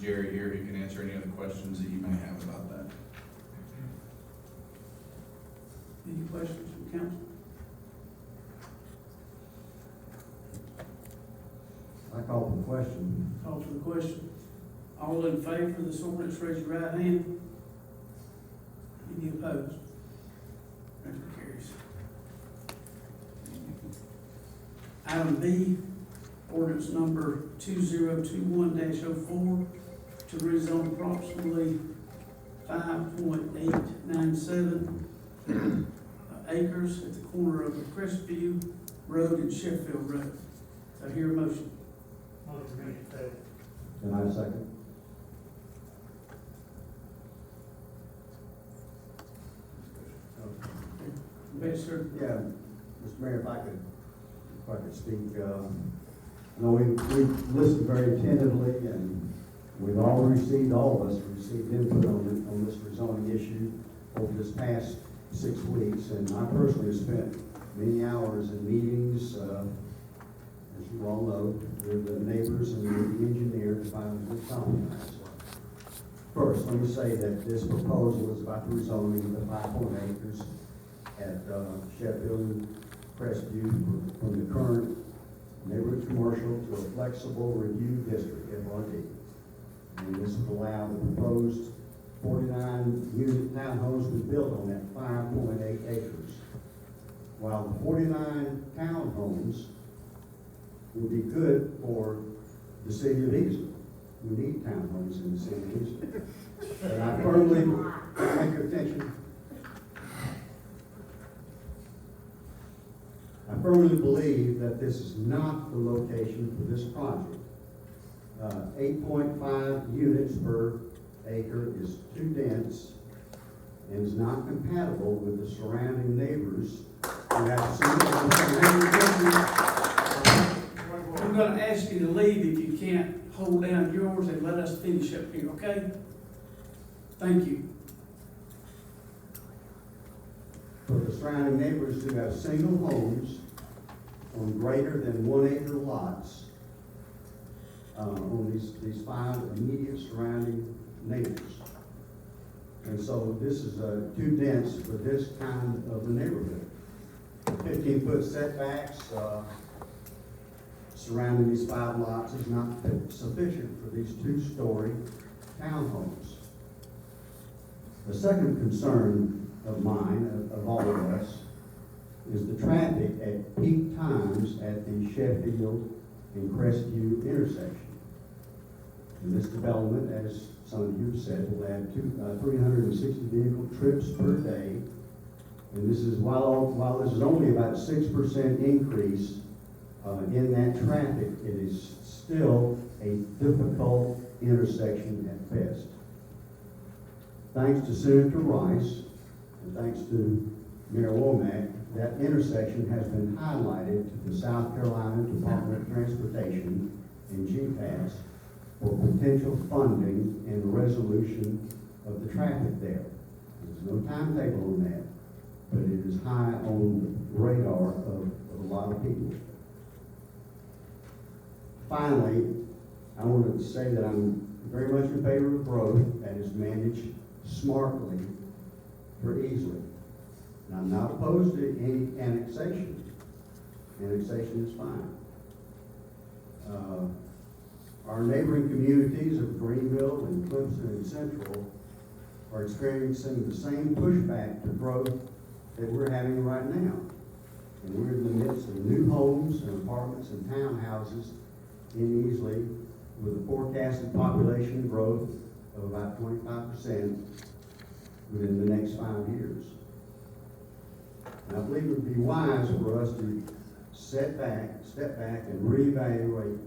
Jerry here who can answer any other questions that you may have about that. Any questions from council? I call for the question. Call for the question. All in favor of this ordinance, raise your right hand. Any opposed? Motion carries. Item B, ordinance number 2021-04 to rezone approximately 5.897 acres at the corner of the Crestview Road and Sheffield Road. I hear a motion. Can I second? Yes, sir. Yeah, Mr. Mayor, if I could speak, I know we've listened very attentively, and we've all of us received input on this rezoning issue over this past 6 weeks, and I personally have spent many hours in meetings, as you all know, with the neighbors and with the engineer to find a good compromise. First, let me say that this proposal is about the rezoning of the 5 acres at Sheffield and Crestview from the current neighborhood commercial to a flexible review district, FRD. And this would allow the proposed 49-unit townhomes to be built on that 5.8 acres. While the 49 townhomes would be good for the city of Easley. We need townhomes in the city of Easley. But I firmly, thank your attention. I firmly believe that this is not the location for this project. 8.5 units per acre is too dense and is not compatible with the surrounding neighbors who have I'm going to ask you to leave if you can't hold down yours and let us finish up here, okay? Thank you. For the surrounding neighbors who have single homes on greater than 1 acre lots on these 5 immediate surrounding neighbors. And so this is too dense for this kind of a neighborhood. 15-foot setbacks surrounding these 5 lots is not sufficient for these 2-story townhomes. The second concern of mine, of all of us, is the traffic at peak times at the Sheffield and Crestview intersection. And this development, as some of you have said, will add 360 vehicle trips per day. And this is, while this is only about a 6% increase in that traffic, it is still a difficult intersection at best. Thanks to Senator Rice, and thanks to Mayor Womack, that intersection has been highlighted to the South Carolina Department of Transportation and GPAS for potential funding and resolution of the traffic there. There's no timetable on that, but it is high on the radar of a lot of people. Finally, I wanted to say that I'm very much in favor of growth that is managed smartly for Easley. And I'm not opposed to any annexation. Annexation is fine. Our neighboring communities of Greenville and Clemson and Central are experiencing the same pushback to growth that we're having right now. And we're in the midst of new homes and apartments and townhouses in Easley with a forecasted population growth of about 25% within the next 5 years. And I believe it would be wise for us to step back and reevaluate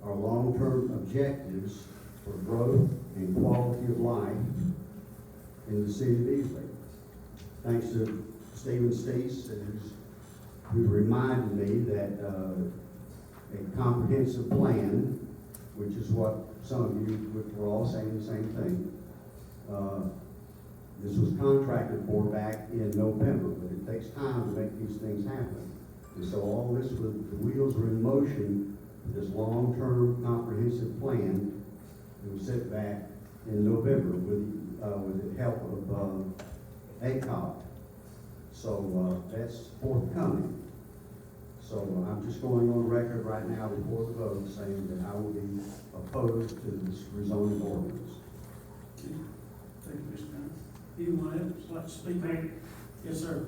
our long-term objectives for growth and quality of life in the city of Easley. Thanks to Stephen Steese, who reminded me that a comprehensive plan, which is what some of you were all saying the same thing. This was contracted for back in November, but it takes time to make these things happen. And so all this, the wheels were in motion for this long-term comprehensive plan. It was set back in November with the help of ACOG. So that's forthcoming. So I'm just going on record right now before the vote saying that I will be opposed to this rezoning ordinance. Thank you, Mr. Brown. Anyone else like to speak? Yes, sir.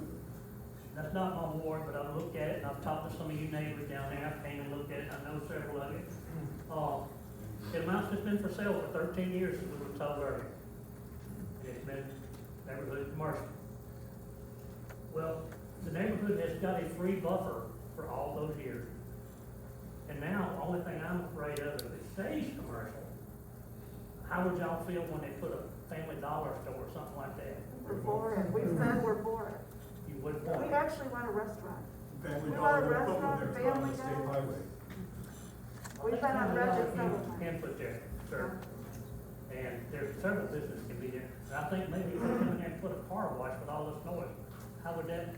That's not my ward, but I've looked at it, and I've talked to some of you neighbors down there, I've came and looked at it, I know several of you. It amounts to it's been for sale for 13 years, as we were told earlier. It's been neighborhood commercial. Well, the neighborhood has got a free buffer for all those years. And now, the only thing I'm afraid of, if it stays commercial, how would y'all feel when they put a Family Dollar store or something like that? We're for it. We said we're for it. You wouldn't want We it. actually want a restaurant. Family We Dollar, want a they're putting restaurant, their Family from the state Dollar. highway. We've been on record several times. Input there, sir. And there's several businesses can be there. And I think maybe if they come in there and put a car wash with all this noise, how would that?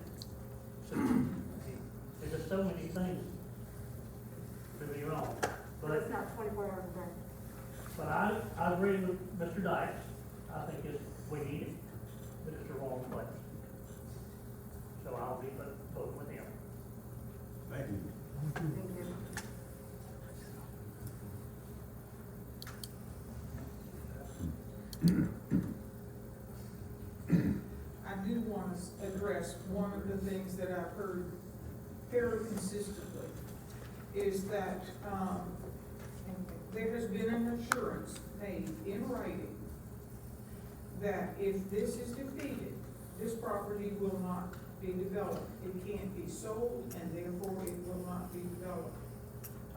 There's just so many things to be wrong. But it's not 24 hours a day. But I agree with Mr. Dykes. I think we need it, but it's the wrong place. So I'll be voting with him. Thank you. Thank you. I do want to address one of the things that I've heard fairly consistently, is that, there has been an assurance made in writing that if this is defeated, this property will not be developed. It can't be sold, and therefore it will not be developed.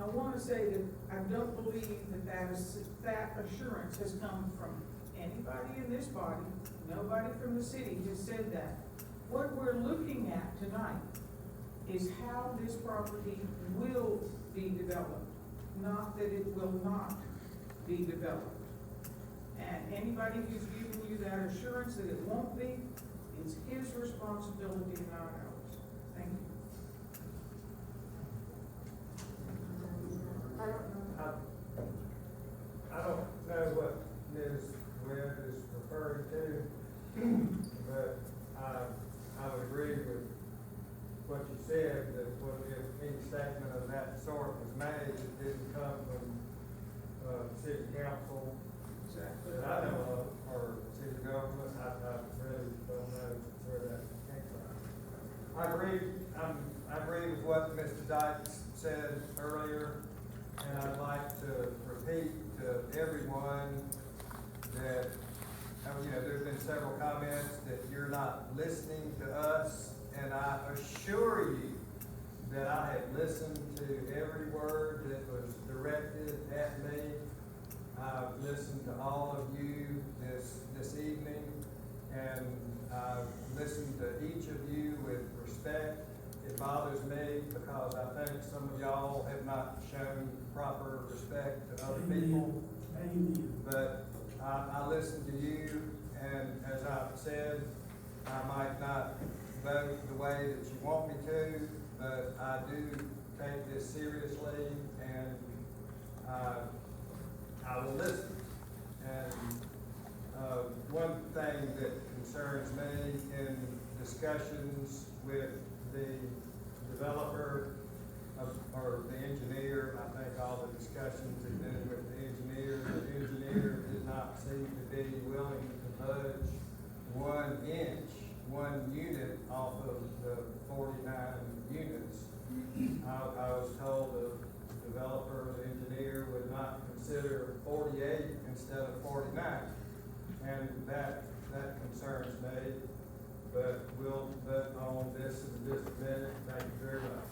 I want to say that I don't believe that assurance has come from anybody in this body. Nobody from the city has said that. What we're looking at tonight is how this property will be developed, not that it will not be developed. And anybody who's giving you that assurance that it won't be, it's his responsibility, not ours. Thank you. I don't know what Ms. Webb is referring to, but I would agree with what you said, that if any statement of that sort was made, it didn't come from city council that I know of, or city government. I really don't know where that came from. I agree with what Mr. Dykes said earlier, and I'd like to repeat to everyone that, there's been several comments that you're not listening to us, and I assure you that I have listened to every word that was directed at me. I've listened to all of you this evening, and I've listened to each of you with respect. It bothers me because I think some of y'all have not shown proper respect to other people. But I listen to you, and as I've said, I might not vote the way that you want me to, but I do take this seriously, and I will listen. And one thing that concerns me in discussions with the developer or the engineer, I think all the discussions have been with the engineer. The engineer did not seem to be willing to budge 1 inch, 1 unit off of the 49 units. I was told the developer, the engineer would not consider 48 instead of 49. And that concerns me, but we'll vote on this in just a minute. Thank you very much.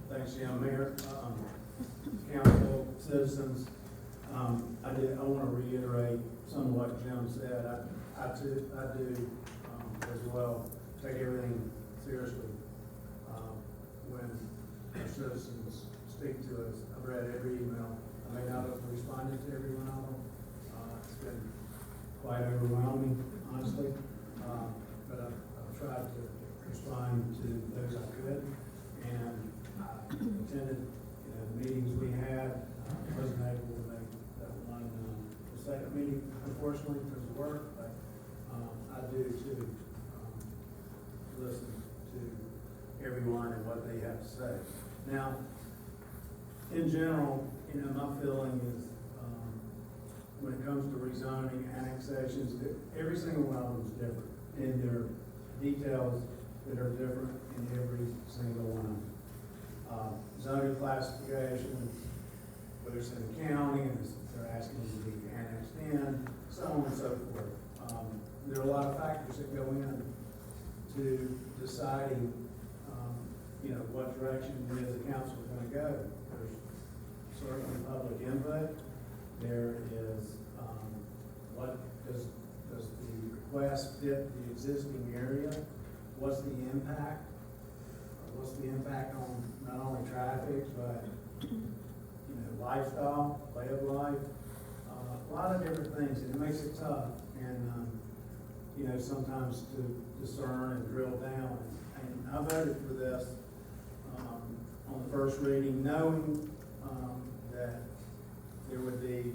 Thanks, Mayor, council, citizens. I want to reiterate some of what Jim said. I do, as take everything seriously, when our citizens speak to us. I've read every email. I may not have responded to every one of them. It's been quite overwhelming, honestly. But I've tried to respond to those I could. And I attended, the meetings we had. Wasn't able to make that one, the second meeting, unfortunately, because of work, but I do too, listen to everyone and what they have to say. Now, in general, my feeling is, when it comes to rezoning, annexations, that every single one of them is different, and there are details that are different in every single one of them. Zoning classification, whether it's in the county, and they're asking to be annexed in, so on and so forth. There are a lot of factors that go in to deciding, what direction we as a council is going to go. There's certainly public input. There is, what does the request fit the existing area? What's the impact? What's the impact on not only traffic, but lifestyle, way of life, a lot of different things, and it makes it tough. And sometimes to discern and drill down. And I voted for this on the first reading, knowing that there would be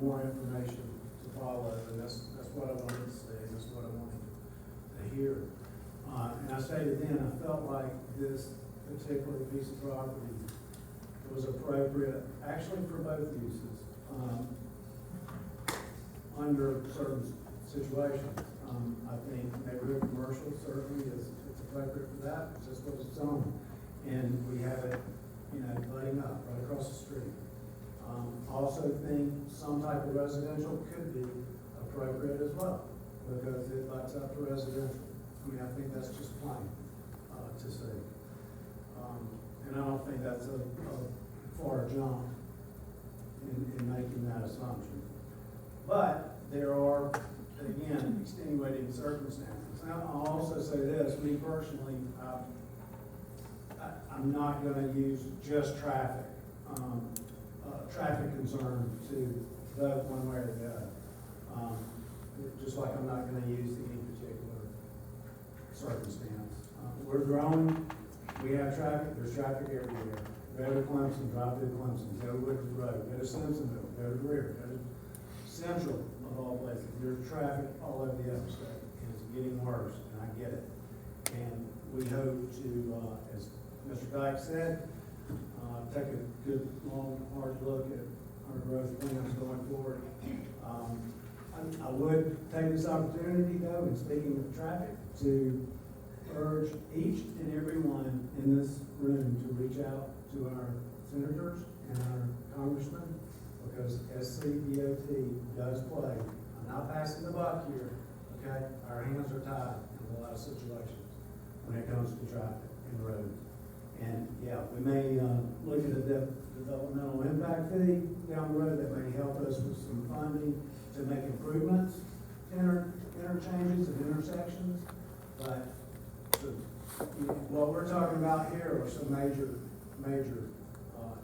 more information to follow, and that's what I wanted to say, and that's what I wanted to hear. And I stated then, I felt like this particular piece of property was appropriate, actually for both uses, under certain situations. I think neighborhood commercial certainly it's appropriate for that, because that's what it's on. And we have it, butting up right across the street. I also think some type of residential could be appropriate as well, because it butts up to residential. I think that's just plain to say. And I don't think that's a far jump in making that assumption. But there are, again, extenuating circumstances. Now, I'll also say this, me personally, I'm not going to use just traffic concern to vote one way or the other. Just like I'm not going to use any particular circumstance. We're growing, we have traffic, there's traffic everywhere. Go to Clemson, drive through Clemson, go to Woodford Road, go to Simpsonville, go to Greer, go to Central, of all places. There's traffic all over the upstate, and it's getting worse, and I get it. And we hope to, as Mr. Dyke said, take a good, long, hard look at our growth plans going forward. I would take this opportunity, though, in speaking of traffic, to urge each and every one in this room to reach out to our senators and our congressmen, because SCDOT does play. I'm not passing the buck here, okay? Our hands are tied in a lot of situations when it comes to traffic and roads. And yeah, we may look at a developmental impact fee down the road that may help us with some funding to make improvements to interchanges and intersections. But what we're talking about here are some major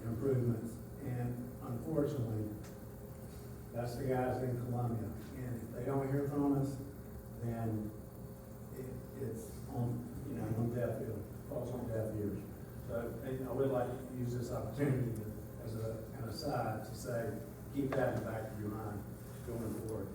improvements. And unfortunately, that's the guys in Columbia. And if they don't hear from us, then it's on, on deaf ears, falls on deaf ears. So I would like to use this opportunity as an aside to say, keep that in the back of your mind going forward.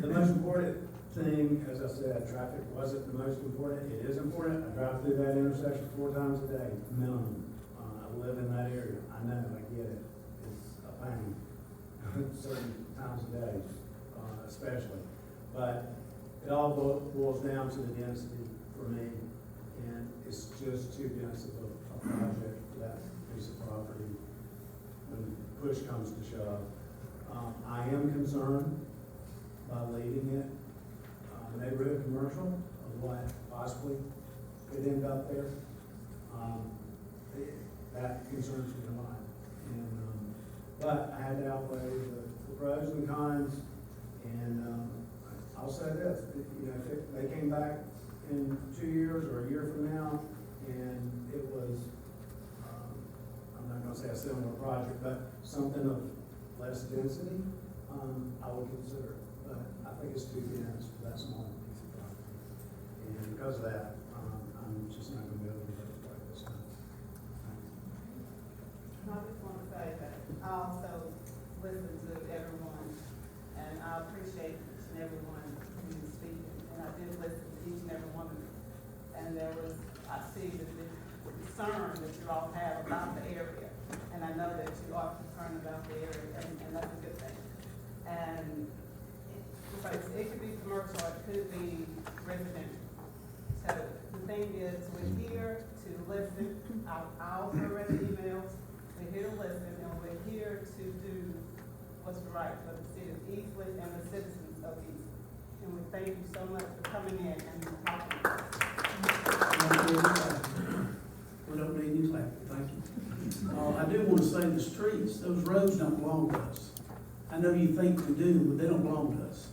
The most important thing, as I said, traffic wasn't the most important. It is important. I drive through that intersection 4 times a day, minimum. I live in that area. I know, I get it. It's a pain certain times a day, especially. But it all boils down to the density for me, and it's just too dense of a project for that piece of property when push comes to shove. I am concerned by leaving it neighborhood commercial of what possibly could end up there. That concerns me a lot. And, but I had to outweigh the pros and cons, and I'll say this, you know, if they came back in 2 years or a year from now, and it was, I'm not gonna say a similar project, but something of less density, I would consider it. But I think it's too dense for that small piece of property. And because of that, I'm just not gonna be able to do it like this time. I just want to say that I also listen to everyone, and I appreciate each and every one who is speaking, and I did listen to each and every one of them. And I see the concern that you all have about the area, and I know that you are concerned about the area, and that's a good thing. And it could be commercial, it could be residential. So the thing is, we're here to listen. I also read the emails. We're here to listen, and we're here to do what's right for the city of Eastwood and the citizens of Eastwood. And we thank you so much for coming in and talking to us. We don't need any clapping, thank you. I do want to say the streets, those roads don't belong to us. I know you think we do, but they don't belong to us.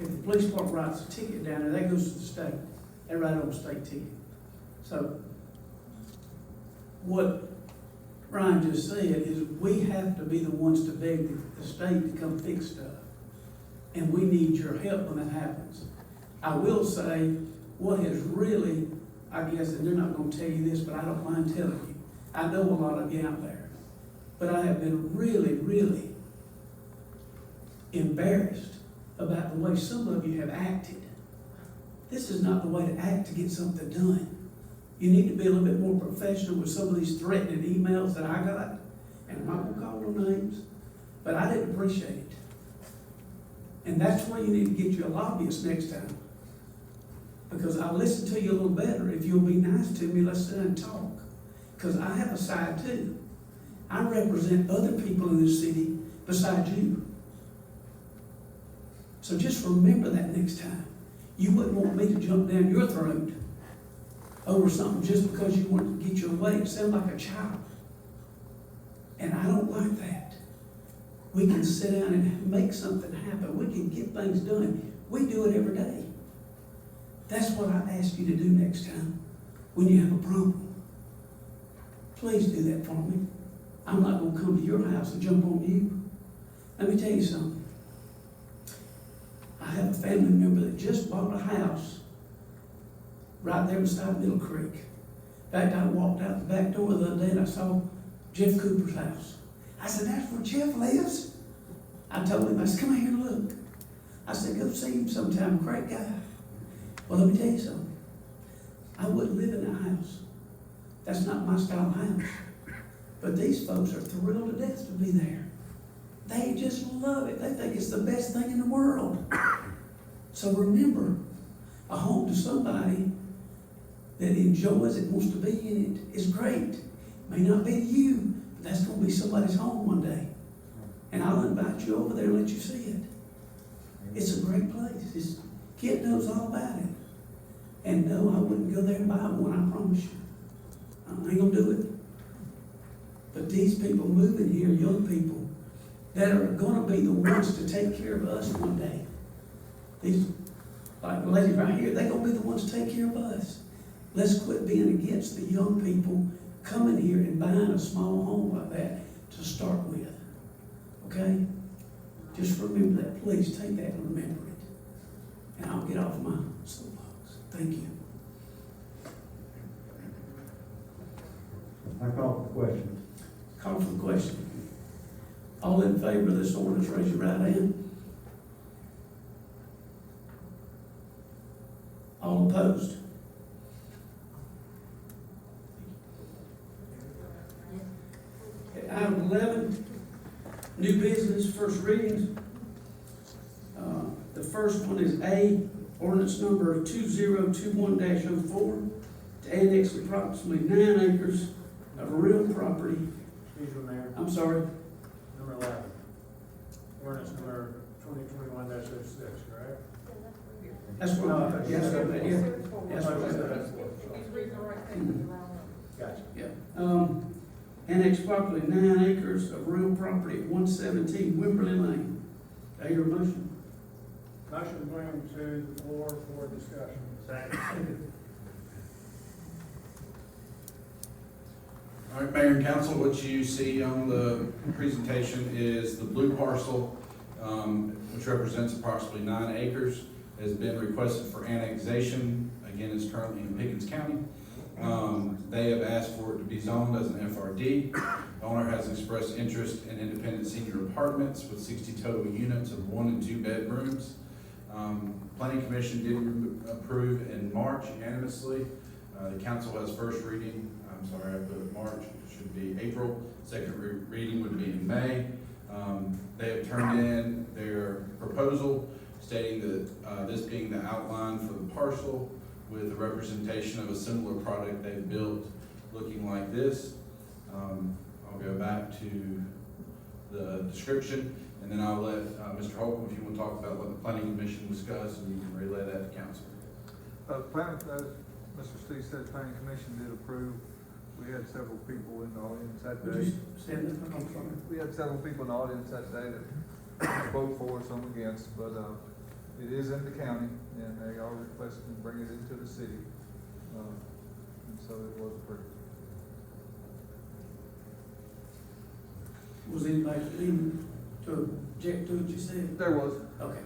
If the police department writes a ticket down there, that goes to the state. They write on a state ticket. So what Ryan just said is we have to be the ones to beg the state to come fix stuff. And we need your help when that happens. I will say, what has really, I guess, and they're not gonna tell you this, but I don't mind telling you. I know a lot of you out there. But I have been really, really embarrassed about the way some of you have acted. This is not the way to act to get something done. You need to be a little bit more professional with some of these threatening emails that I got. And I'm not gonna call no names, but I didn't appreciate it. And that's why you need to get you a lobbyist next time. Because I'll listen to you a little better if you'll be nice to me, let's sit and talk. Because I have a side too. I represent other people in this city besides you. So just remember that next time. You wouldn't want me to jump down your throat over something just because you want to get your way. It sounds like a child. And I don't like that. We can sit down and make something happen. We can get things done. We do it every day. That's what I ask you to do next time when you have a problem. Please do that for me. I'm not going to come to your house and jump on you. Let me tell you something. I have a family member that just bought a house right there beside Middle Creek. In fact, I walked out the back door the other day and I saw Jeff Cooper's house. I said, that's where Jeff lives? I told him, I said, come here and look. I said, go see him sometime, great guy. Well, let me tell you something. I wouldn't live in that house. That's not my style of house. But these folks are thrilled to death to be there. They just love it. They think it's the best thing in the world. So remember, a home to somebody that enjoys it, wants to be in it, is great. May not be to you, but that's going to be somebody's home one day. And I'll invite you over there and let you see it. It's a great place. This kid knows all about it. And no, I wouldn't go there and buy one, I promise you. I ain't gonna do it. But these people moving here, young people, that are gonna be the ones to take care of us one day. These, like the lady right here, they're gonna be the ones to take care of us. Let's quit being against the young people coming here and buying a small home like that to start with. Okay? Just remember that. Please take that and remember it. And I'll get off my soapbox. Thank you. I call for the question. Call for the question. All in favor of this ordinance, raise your right hand. All opposed? Okay, item 11, new business, first readings. The first one is A, ordinance number 2021-04, to annex approximately 9 acres of real property. Excuse me, Mayor. I'm sorry. Number 11. Ordinance number 2021-06, correct? That's what I thought. Yes, sir. Yeah. Yes, sir. He's reading the right thing with the wrong number. Gotcha. Yeah. Annex approximately 9 acres of real property at 117 Wimberley Lane. Do I hear a motion? Motion to bring them to the floor for discussion. Second. All right, Mayor and Council, what you see on the presentation is the blue parcel, which represents approximately 9 acres, has been requested for annexation. Again, it's currently in Pickens County. They have asked for it to be zoned as an FRD. The owner has expressed interest in independent senior apartments with 60 total units of 1 and 2 bedrooms. Planning Commission did approve in March unanimously. The council has first reading. I'm sorry, I put March, it should be April. Second reading would be in May. They have turned in their proposal stating that this being the outline for the parcel with a representation of a similar product they've built looking like this. I'll go back to the description, and then I'll let Mr. Holcomb, if you want to talk about what the Planning Commission discussed, and you can relay that to council. Mr. Steve said, Planning Commission did approve. We had several people in the audience that Would day. you stand up? I'm sorry. We had several people in the audience that day that vote for, some against, but it is in the county, and they are requesting to bring it into the city. And so it was approved. Was anybody leaving to object to what you said? There was. Okay.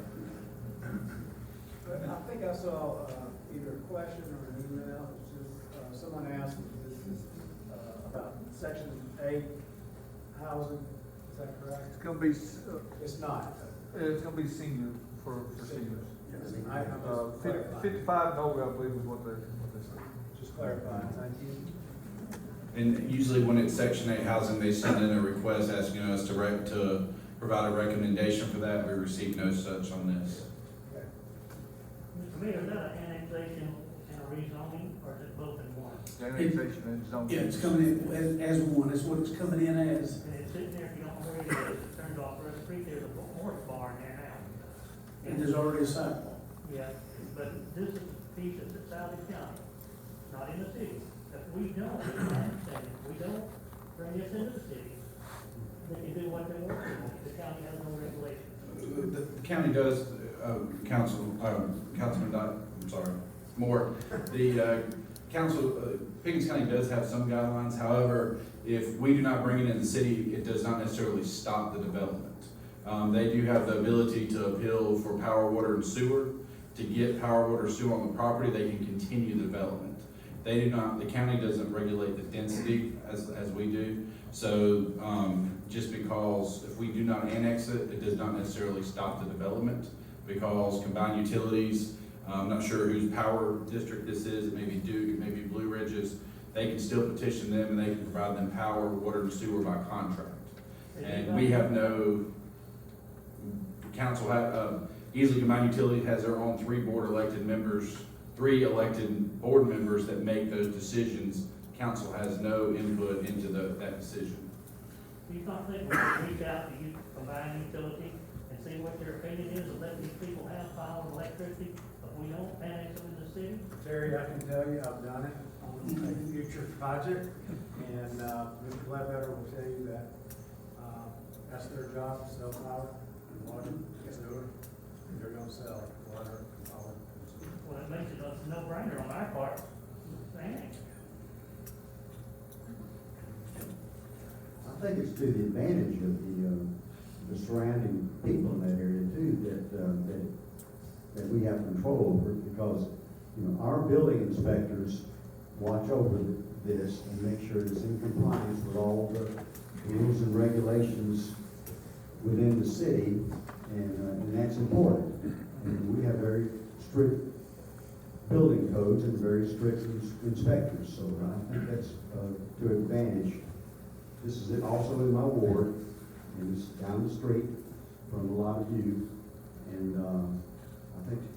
I think I saw either a question or an email. It's just, someone asked if this is about section 8 housing. Is that correct? It's gonna be, It's not. it's gonna be senior for seniors. Yes, I'm just clarifying. 55 and over, I believe is what they said. Just clarifying, thank you. And usually when it's Section 8 housing, they send in a request asking us to provide a recommendation for that. We received no such on this. Okay. Mr. Mayor, is that an annexation and a rezoning, or is it both in one? Annexation and zoning. Yeah, it's coming in as one, that's what it's coming in as. And it's sitting there, if you don't know where it is, it turns off First Street, there's a horse barn there now. And there's already a sidewalk. Yeah, but this is the piece that's out of the county, not in the city. If we don't, we don't bring this into the city, they can do what they want to, the county has no regulations. The county does, Councilman Dodd, I'm sorry, Moore, the council, Pickens County does have some guidelines. However, if we do not bring it in the city, it does not necessarily stop the development. They do have the ability to appeal for power, water, and sewer. To get power, water, sewer on the property, they can continue the development. They do not, the county doesn't regulate the density as we do. So just because if we do not annex it, it does not necessarily stop the development, because combined utilities, I'm not sure whose power district this is, it may be Duke, it may be Blue Ridges, they can still petition them and they can provide them power, water, and sewer by contract. And we have no, council Easily Combined Utility has their own 3 3 elected board members that make those decisions. Council has no input into that decision. Do you not think we should reach out to you, combined utility, and see what their opinion is, and let these people have power and electricity, but we don't annex them in the city? Terry, I can tell you, I've done it on a future project, and Mr. Ledbetter will tell you that that's their job, to sell power and water, sewer, and they're gonna sell water and power. Well, it makes it a no-brainer on our part, to annex. I think it's to the advantage of the surrounding people in that area too, that we have control over it, because, you know, our building inspectors watch over this and make sure it's in compliance with all the rules and regulations within the city, and that's important. And we have very strict building codes and very strict inspectors, so I think that's to advantage. This is also in my ward, and it's down the street from a lot of you, and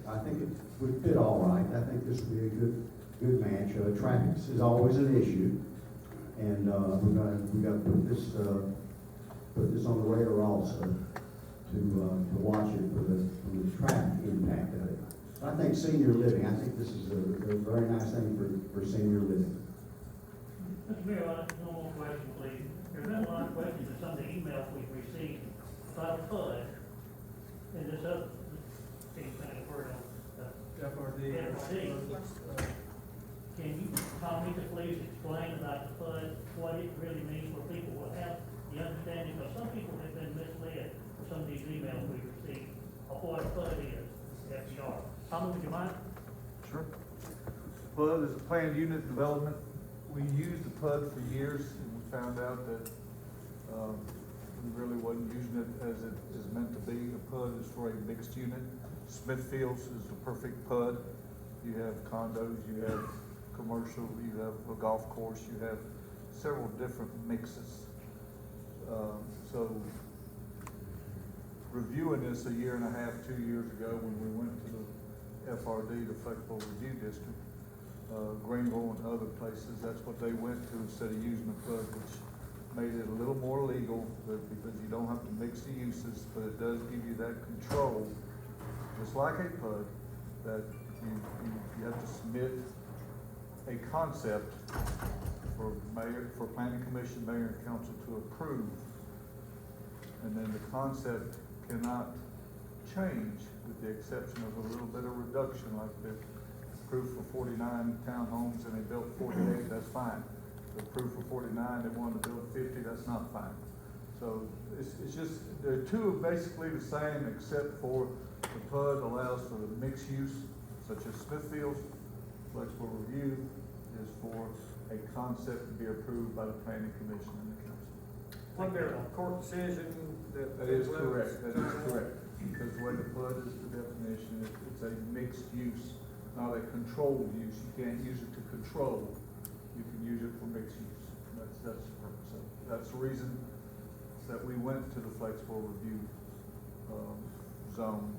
I think it would fit all right. I think this would be a good match. Traffic is always an issue, and we got to put this on the radar also to watch it for the traffic impact of it. I think senior living. I think this is a very nice thing for senior living. Mr. Mayor, one more question, please. There's been a lot of questions in some of the emails we've received about FUD and this other thing. for the FRD. FRD. Can you, Tommy, just please explain about the PUD, what it really means for people who have the understanding, because some people have been misled with some of these emails we received of what a PUD is, FDR. Tommy, would you mind? Sure. PUD is a planned unit development. We used the PUD for years, and we found out that, we really wasn't using it as it is meant to be. A PUD is for a mixed unit. Smithfields is the perfect PUD. You have condos, you have commercial, you have a golf course, you have several different mixes. So reviewing this a year and a half, 2 years ago, when we went to the FRD, the Flexible Review District, Greenville and other places, that's what they went to instead of using the PUD, which made it a little more legal, because you don't have to mix the uses, but it does give you that control, just like a PUD, that you have to submit a concept for planning commission, mayor, and council to approve. And then the concept cannot change, with the exception of a little bit of reduction, like the approved for 49 townhomes and they built 48, that's fine. The approved for 49, they wanted to build 50, that's not fine. So it's just, the two are basically the same, except for the PUD allows for the mixed use, such as Smithfields. Flexible review is for a concept to be approved by the planning commission and the council. Wasn't there a court decision that? That is correct, that is correct. Because the way the PUD is the definition, it's a mixed use, not a controlled use. You can't use it to control. You can use it for mixed use. That's the purpose of it. That's the reason that we went to the flexible review zone,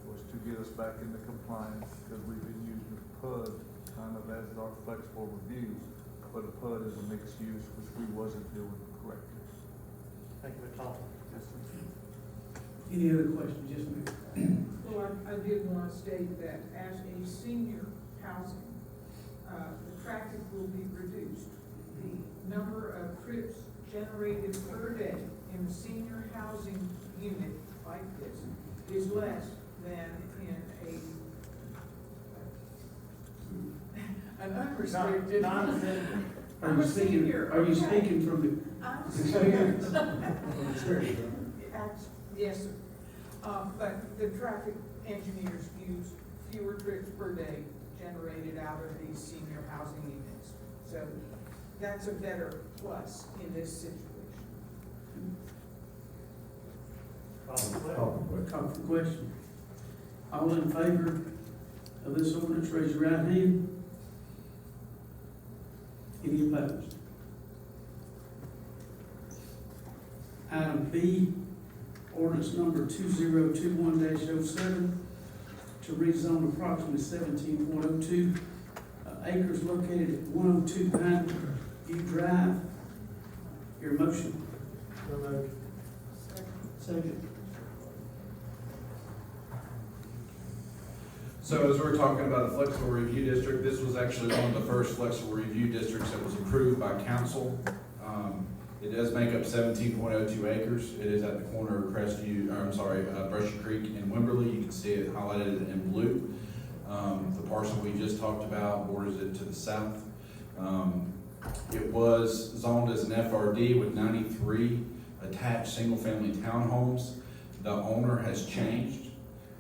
was to get us back into compliance, because we've been using the PUD kind of as our flexible review, but a PUD is a mixed use, which we wasn't doing correctly. Thank you, Tom. Yes, sir. Any other questions? Yes, ma'am. Well, I did want to state that as a senior housing, the traffic will be reduced. The number of trips generated per day in a senior housing unit like this is less than in an unrestricted. I'm a senior. Are you okay. speaking from I'm experience? Yes, sir. But the traffic engineers use fewer trips per day generated out of these senior housing units. So that's a better plus in this situation. Call for question. All in favor of this ordinance, raise your right hand. Any opposed? Item B, ordinance number 2021-07, to rezone approximately 17.02 acres located at 102 Pine View Drive. Your motion? So moved. Second. So as we're talking about the flexible review district, this was actually one of the first flexible review districts that was approved by council. It does make up 17.02 acres. It is at the corner of Brushy Creek and Wimberley. You can see it highlighted in blue. The parcel we just talked about borders it to the south. It was zoned as an FRD with 93 attached single-family townhomes. The owner has changed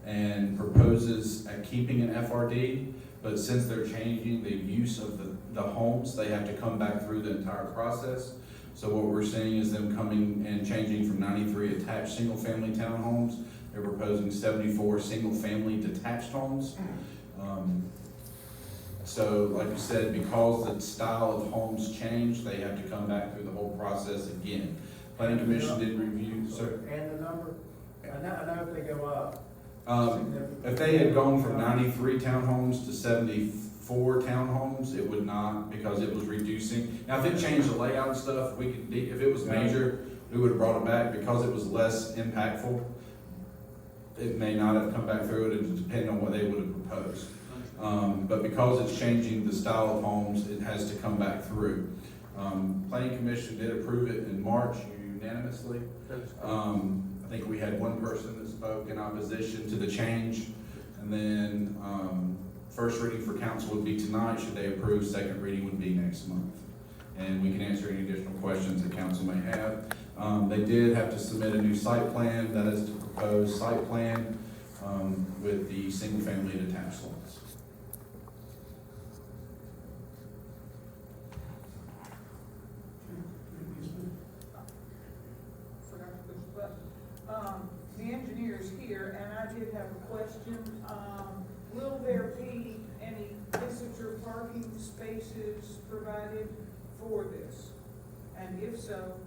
and proposes at keeping an FRD, but since they're changing the use of the homes, they have to come back through the entire process. So what we're seeing is them coming and changing from 93 attached single-family townhomes. They're proposing 74 single-family detached homes. So like you said, because the style of homes changed, they have to come back through the whole process again. Planning Commission did review, sir. And the number? I know if they go up. If they had gone from 93 townhomes to 74 townhomes, it would not, because it was reducing. Now, if it changed the layout and stuff, we could, if it was major, we would have brought it back. Because it was less impactful, it may not have come back through. It would depend on what they would have proposed. But because it's changing the style of homes, it has to come back through. Planning Commission did approve it in March unanimously. I think we had one person that spoke in opposition to the change, and And then, first reading for council would be tonight, should they approve, second reading would be next month. And we can answer any additional questions that council may have. They did have to submit a new site plan, that is the proposed site plan, with the single-family detached lots. Forgot to push the button. The engineer's here, and I did have a question. Will there be any visitor parking spaces provided for this? And if so,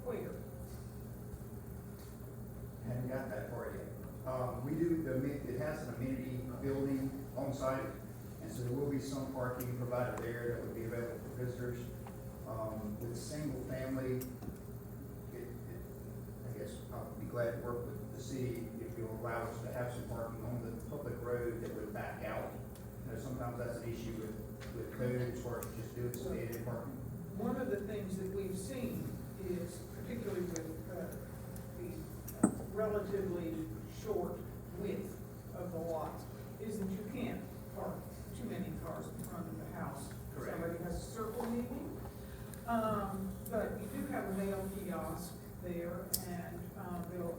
where? Haven't got that far yet. We do, it has an amenity building on site, and so there will be some parking provided there that would be available for visitors. With single family, I guess I'll be glad to work with the city if you'll allow us to have some parking on the public road that would back out. You know, sometimes that's an issue with code as far as just doing some dead end parking. One of the things that we've seen is, particularly with the relatively short width of the lots, is that you can't park too many cars in front of the house. Correct. Somebody has a circle meeting. But you do have a mail kiosk there, and they'll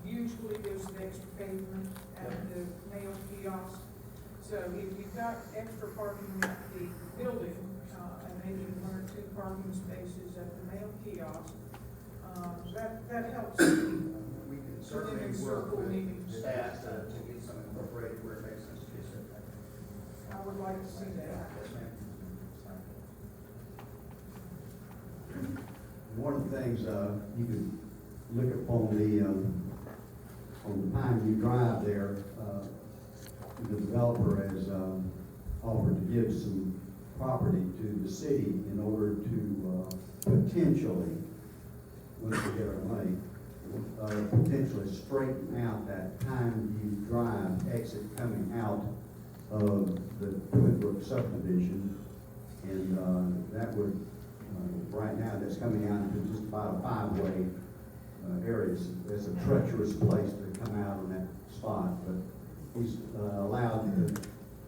usually there's an extra pavement at the mail kiosk. So if you've got extra parking at the building, and maybe 1 or 2 parking spaces at the mail kiosk, that helps. We can certainly work circle with meetings. staff to get some incorporated where it makes sense to do so. I would like to see that. Yes, ma'am. One of the things, you can look upon the Pineview Drive there, the developer has, offered to give some property to the city in order to, potentially, once we get our money, potentially straighten out that Pineview Drive exit coming out of the Twin Brook subdivision. And, that would, right now, that's coming out into just about a 5-way area. It's a treacherous place to come out on that spot, but he's allowed the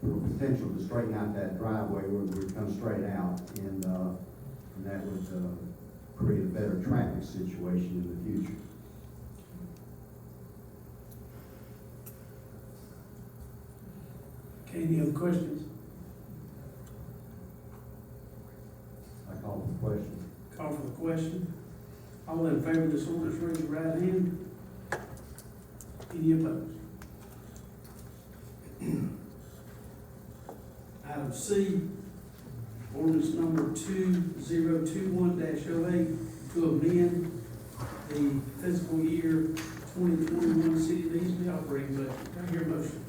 potential to straighten out that driveway where it would come straight out, and that would create a better traffic situation in the future. Okay, any other questions? I call for the question. Call for the question. All in favor of this ordinance, raise your right hand. Any opposed? Item C, ordinance number 2021-08 to amend the fiscal year 2021 city Lease operating budget. Do I hear a motion?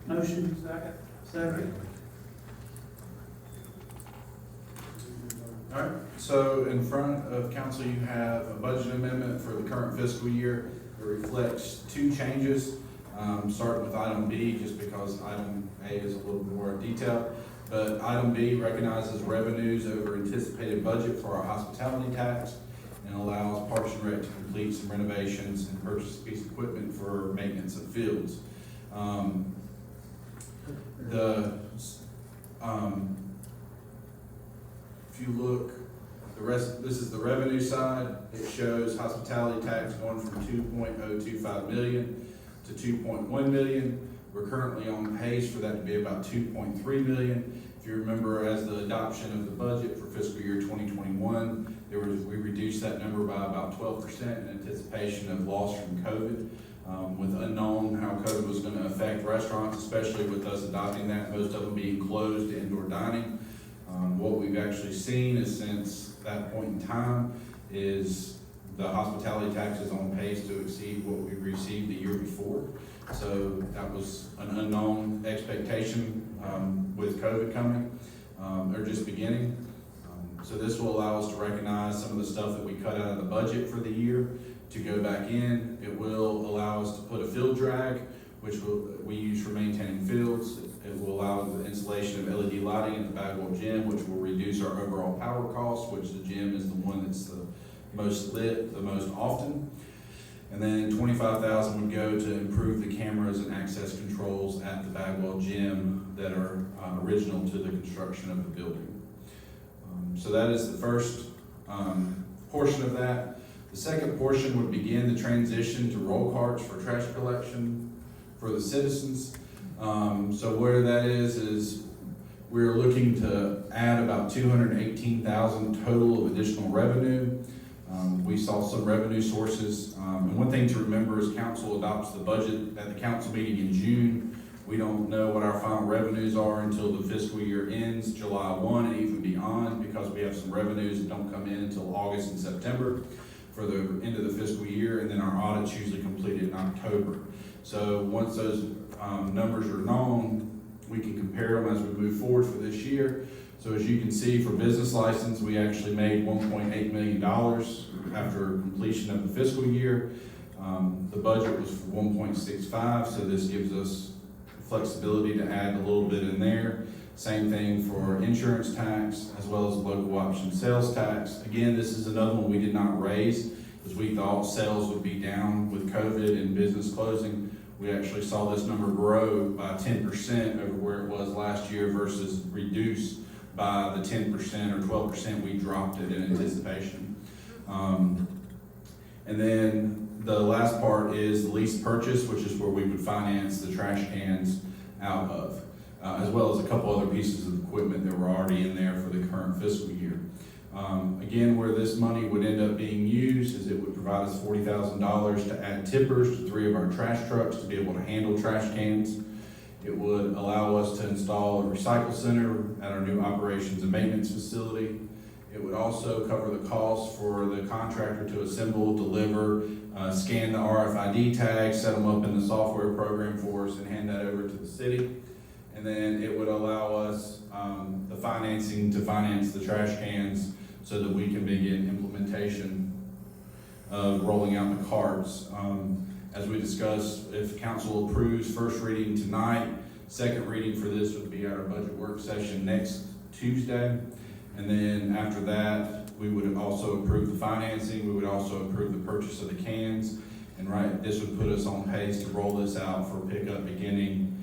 Motion? Second. Second. All right, so in front of council, you have a budget amendment for the current fiscal year. It reflects 2 changes, starting with item B, just because item A is a little more detailed. But item B recognizes revenues over anticipated budget for our hospitality tax and allows Parks and Rec to complete some renovations and purchase a piece of equipment for maintenance of fields. If you look, this is the revenue side. It shows hospitality tax going from 2.025 million to 2.1 million. We're currently on pace for that to be about 2.3 million. If you remember, as the adoption of the budget for fiscal year 2021, we reduced that number by about 12% in anticipation of loss from COVID. With unknown how COVID was going to affect restaurants, especially with us adopting that, most of them being closed to indoor dining. What we've actually seen is since that point in time is the hospitality tax is on pace to exceed what we received the year before. So that was an unknown expectation with COVID coming, or just beginning. So this will allow us to recognize some of the stuff that we cut out of the budget for the year to go back in. It will allow us to put a field drag, which we use for maintaining fields. It will allow the installation of LED lighting at the Bagwell Gym, which will reduce our overall power costs, which the gym is the one that's the most lit the most often. And then $25,000 would go to improve the cameras and access controls at the Bagwell Gym that are original to the construction of the building. So that is the first portion of that. The second portion would begin the transition to roll carts for trash collection for the citizens. So where that is we're looking to add about $218,000 total of additional revenue. We saw some revenue sources. And one thing to remember is council adopts the budget at the council meeting in June. We don't know what our final revenues are until the fiscal year ends, July 1 and even beyond, because we have some revenues that don't come in until August and September for the end of the fiscal year, and then our audit's usually completed in October. So once those numbers are known, we can compare them as we move forward for this year. So as you can see, for business license, we actually made $1.8 million after completion of the fiscal year. The budget was for 1.65, so this gives us flexibility to add a little bit in there. Same thing for insurance tax, as well as local option sales tax. Again, this is another one we did not raise, because we thought sales would be down with COVID and business closing. We actually saw this number grow by 10% over where it was last year versus reduce by the 10% or 12% we dropped it in anticipation. And then the last part is the lease purchase, which is where we would finance the trash cans out of, as well as a couple other pieces of equipment that were already in there for the current fiscal year. Again, where this money would end up being used is it would provide us $40,000 to add tippers to 3 of our trash trucks to be able to handle trash cans. It would allow us to install a recycle center at our new operations and maintenance facility. It would also cover the cost for the contractor to assemble, deliver, scan the RFID tags, set them up in the software program for us, and hand that over to the city. And then it would allow us the financing to finance the trash cans so that we can begin implementation of rolling out the carts. As we discussed, if council approves first reading tonight, second reading for this would be our budget work session next Tuesday. And then after that, we would also approve the financing. We would also approve the purchase of the cans. And this would put us on pace to roll this out for pickup beginning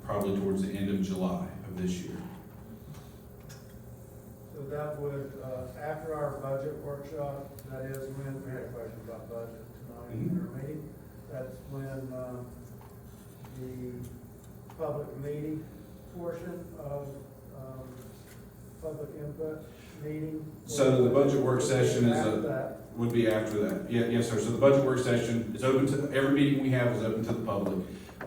probably towards the end of July of this year. So that would, after our budget workshop, that is when, we had a question about budget tonight in our meeting. That's when the public meeting portion of public input meeting. So the budget work session would be after that. Yes, sir. So the budget work session is open to, every meeting we have is open to the public.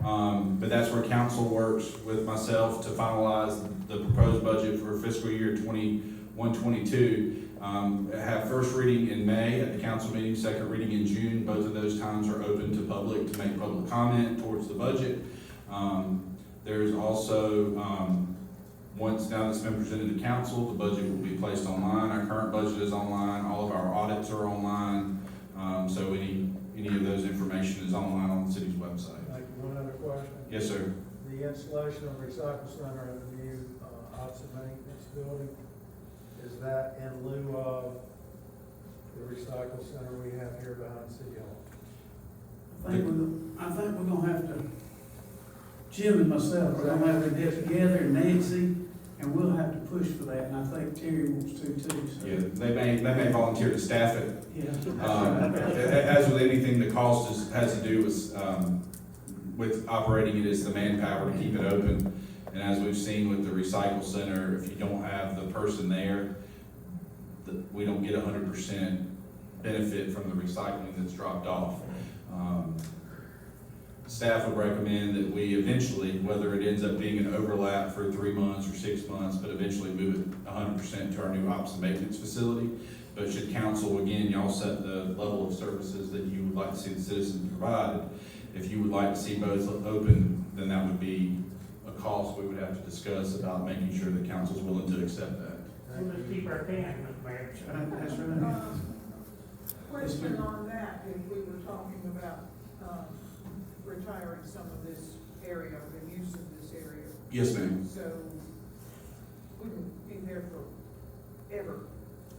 But that's where council works with myself to finalize the proposed budget for fiscal year 21-22. Have first reading in May at the council meeting, second reading in June. Both of those times are open to public to make public comment towards the budget. There's also, once now that's been presented to council, the budget will be placed online. Our current budget is online. All of our audits are online. So any of those information is online on the city's website. Thank you. One other question. Yes, sir. The installation of recycle center in the new ops and maintenance building, is that in lieu of the recycle center we have here behind City Hall? I think we're gonna have to, Jim and myself, we're gonna have to get together, and Nancy, and we'll have to push for that, and I think Terry wants to too, so. Yeah, they may volunteer to staff it. Yeah. As with anything, the cost has to do with operating it as the manpower to keep it open. And as we've seen with the recycle center, if you don't have the person there, we don't get 100% benefit from the recycling that's dropped off. Staff would recommend that we eventually, whether it ends up being an overlap for 3 months or 6 months, but eventually move it 100% to our new ops and maintenance facility. But should council, again, y'all set the level of services that you would like to see the citizens provided. If you would like to see both open, then that would be a cost we would have to discuss about making sure that council's willing to accept that. We'll just keep our can, Mr. Mayor. That's right. Question on that, if we were talking about, retiring some of this area, the use of this area. Yes, ma'am. So, wouldn't be there forever,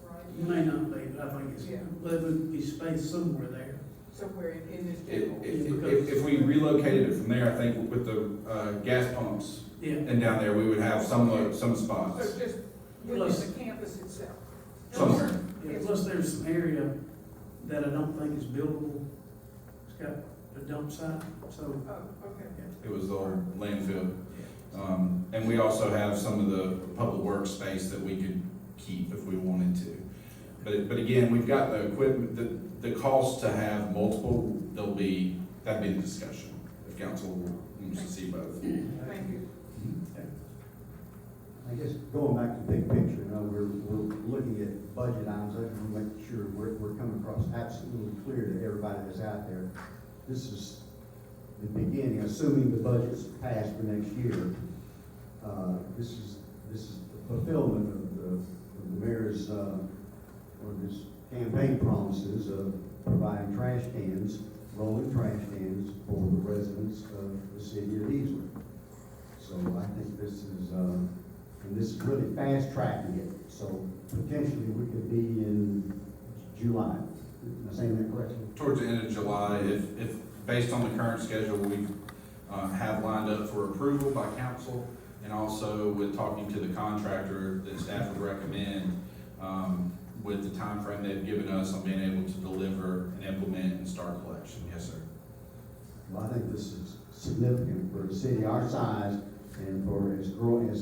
right? It may not be, but I think Yeah. there would be space somewhere there. somewhere in this general. If we relocated it from there, I think with the gas pumps Yeah. and down there, we would have some So spots just within the campus itself. somewhere. Yeah, plus there's some area that I don't think is buildable. It's got a dump site, so. Oh, okay. It was the old landfill. And we also have some of the public works space that we could keep if we wanted to. But again, we've got the equipment, the cost to have multiple, that'd be the discussion, if council wants to see both. Thank you. I guess going back to the big picture, we're looking at budget items, I just want to make sure we're coming across absolutely clear to everybody that's out there. This is the beginning, assuming the budget's passed for next year. This is the fulfillment of the mayor's, or this campaign promises of providing trash cans, rolling trash cans for the residents of the city of Easley. So I think this is, and this is really fast tracking it, so potentially we could be in July. Am I saying that correctly? Towards the end of July, if based on the current schedule, we have lined up for approval by council, and also with talking to the contractor that staff would recommend, with the time frame they've given us on being able to deliver and implement and start collection. Yes, sir. Well, I think this is significant for a city our size and for as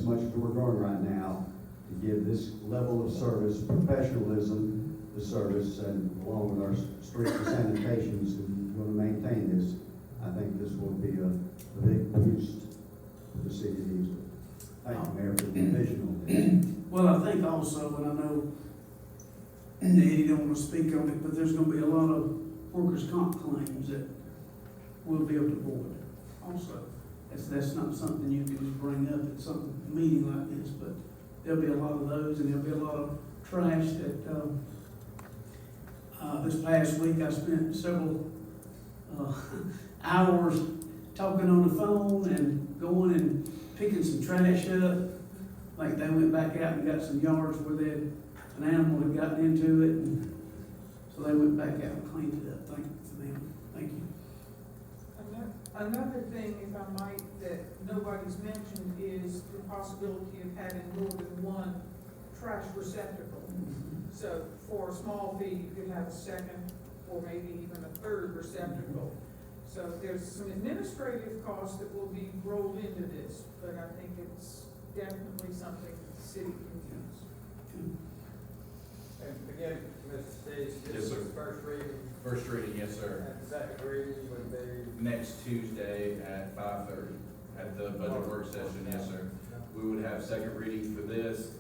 much as we're growing right now, to give this level of service, professionalism, the service, and along with our strict sanitations, and we're going to maintain this. I think this will be a big boost for the city of Easley. Thank you, Mayor, for the vision on this. Well, I think also, and I know Eddie don't want to speak on it, but there's going to be a lot of workers' comp claims that we'll be able to avoid also. That's not something you can just bring up at some meeting like this, but there'll be a lot of those, and there'll be a lot of trash that, this past week I spent several hours talking on the phone and going and picking some trash up. Like they went back out and got some yards where an animal had gotten into it, and so they went back out and cleaned it up. Thank you for them. Thank you. Another thing, if I might, that nobody's mentioned is the possibility of having more than one trash receptacle. So for a small fee, you could have a second or maybe even a third receptacle. So there's some administrative costs that will be rolled into this, but I think it's definitely something that the city can use. And again, Mr. Steve, Yes, this sir. is first reading. First reading, yes, sir. And second reading would be. Next Tuesday at 5:30 at the budget work session, yes, sir. We would have second reading for this,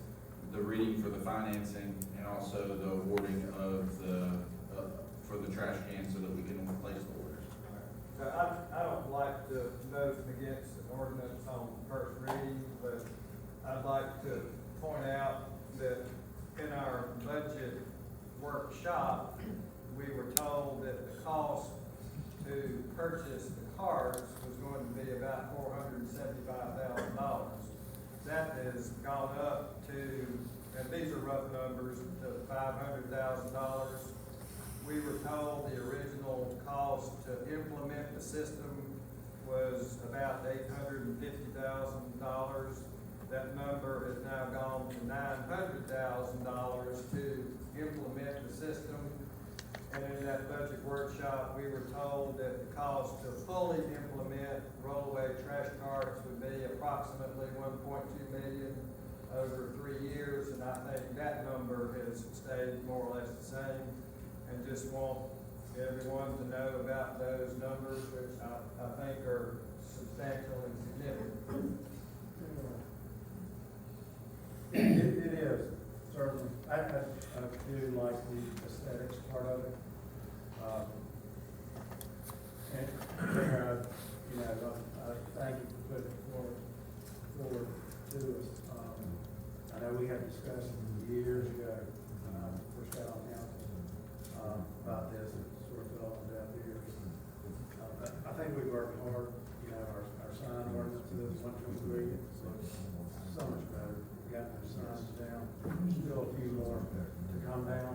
the reading for the financing, and also the awarding of for the trash cans so that we can place the orders. So I don't like to vote against an ordinance on first reading, but I'd like to point out that in our budget workshop, we were told that the cost to purchase the cards was going to be about $475,000. That has gone up to, and these are rough numbers, to $500,000. We were told the original cost to implement the system was about $850,000. That number has now gone to $900,000 to implement the system. And in that budget workshop, we were told that the cost to fully implement rollaway trash carts would be approximately $1.2 million over 3 years, and I think that number has stayed more or less the same. And just want everyone to know about those numbers, which I think are substantial and significant. It is, certainly. I do like the aesthetics part of it. And Mayor, I thank you for putting forward to us. I know we had discussed years ago, first got on council, about this, and sort of fell off deaf ears. I think we worked hard, our sign ordinances, 123, so much better. We got those signs down, still a few more to come down,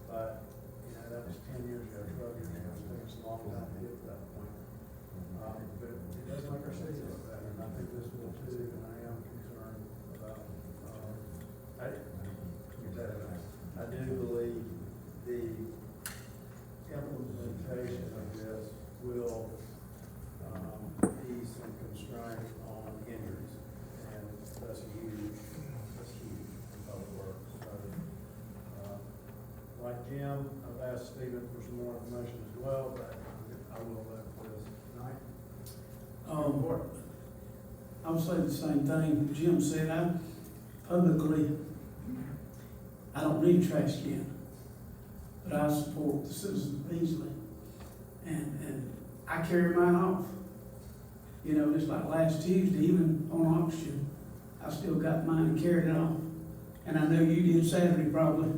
but, that was 10 years ago, 12 years ago, so it's a long time to get to that point. But it does make our city look better, and I think this will too, and I am concerned about, I do believe the implementation of this will ease some constraint on injuries, and that's huge in public works. So, like Jim, I've asked Stephen for some more information as well, but I will let this tonight. I'll say the same thing Jim said. I don't need a trash can, but I support the citizens of Beasley. And I carry mine off. You know, just like last Tuesday, even on auction, I still got mine and carried it off. And I know you did Saturday probably.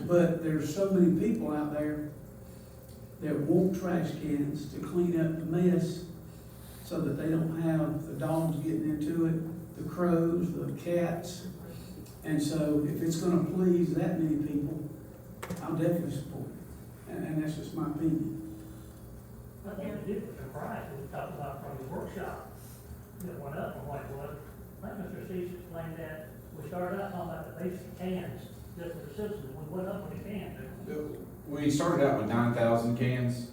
But there's so many people out there that want trash cans to clean up the mess so that they don't have the dogs getting into it, the crows, the cats. And so if it's gonna please that many people, I'll definitely support it. And that's just my opinion. I think the difference in price, we talked about from the workshop, that went up from what it was. I think Mr. Cease explained that, we started out talking about the basic cans, just for the citizens, we went up with the cans. We started out with 9,000 cans.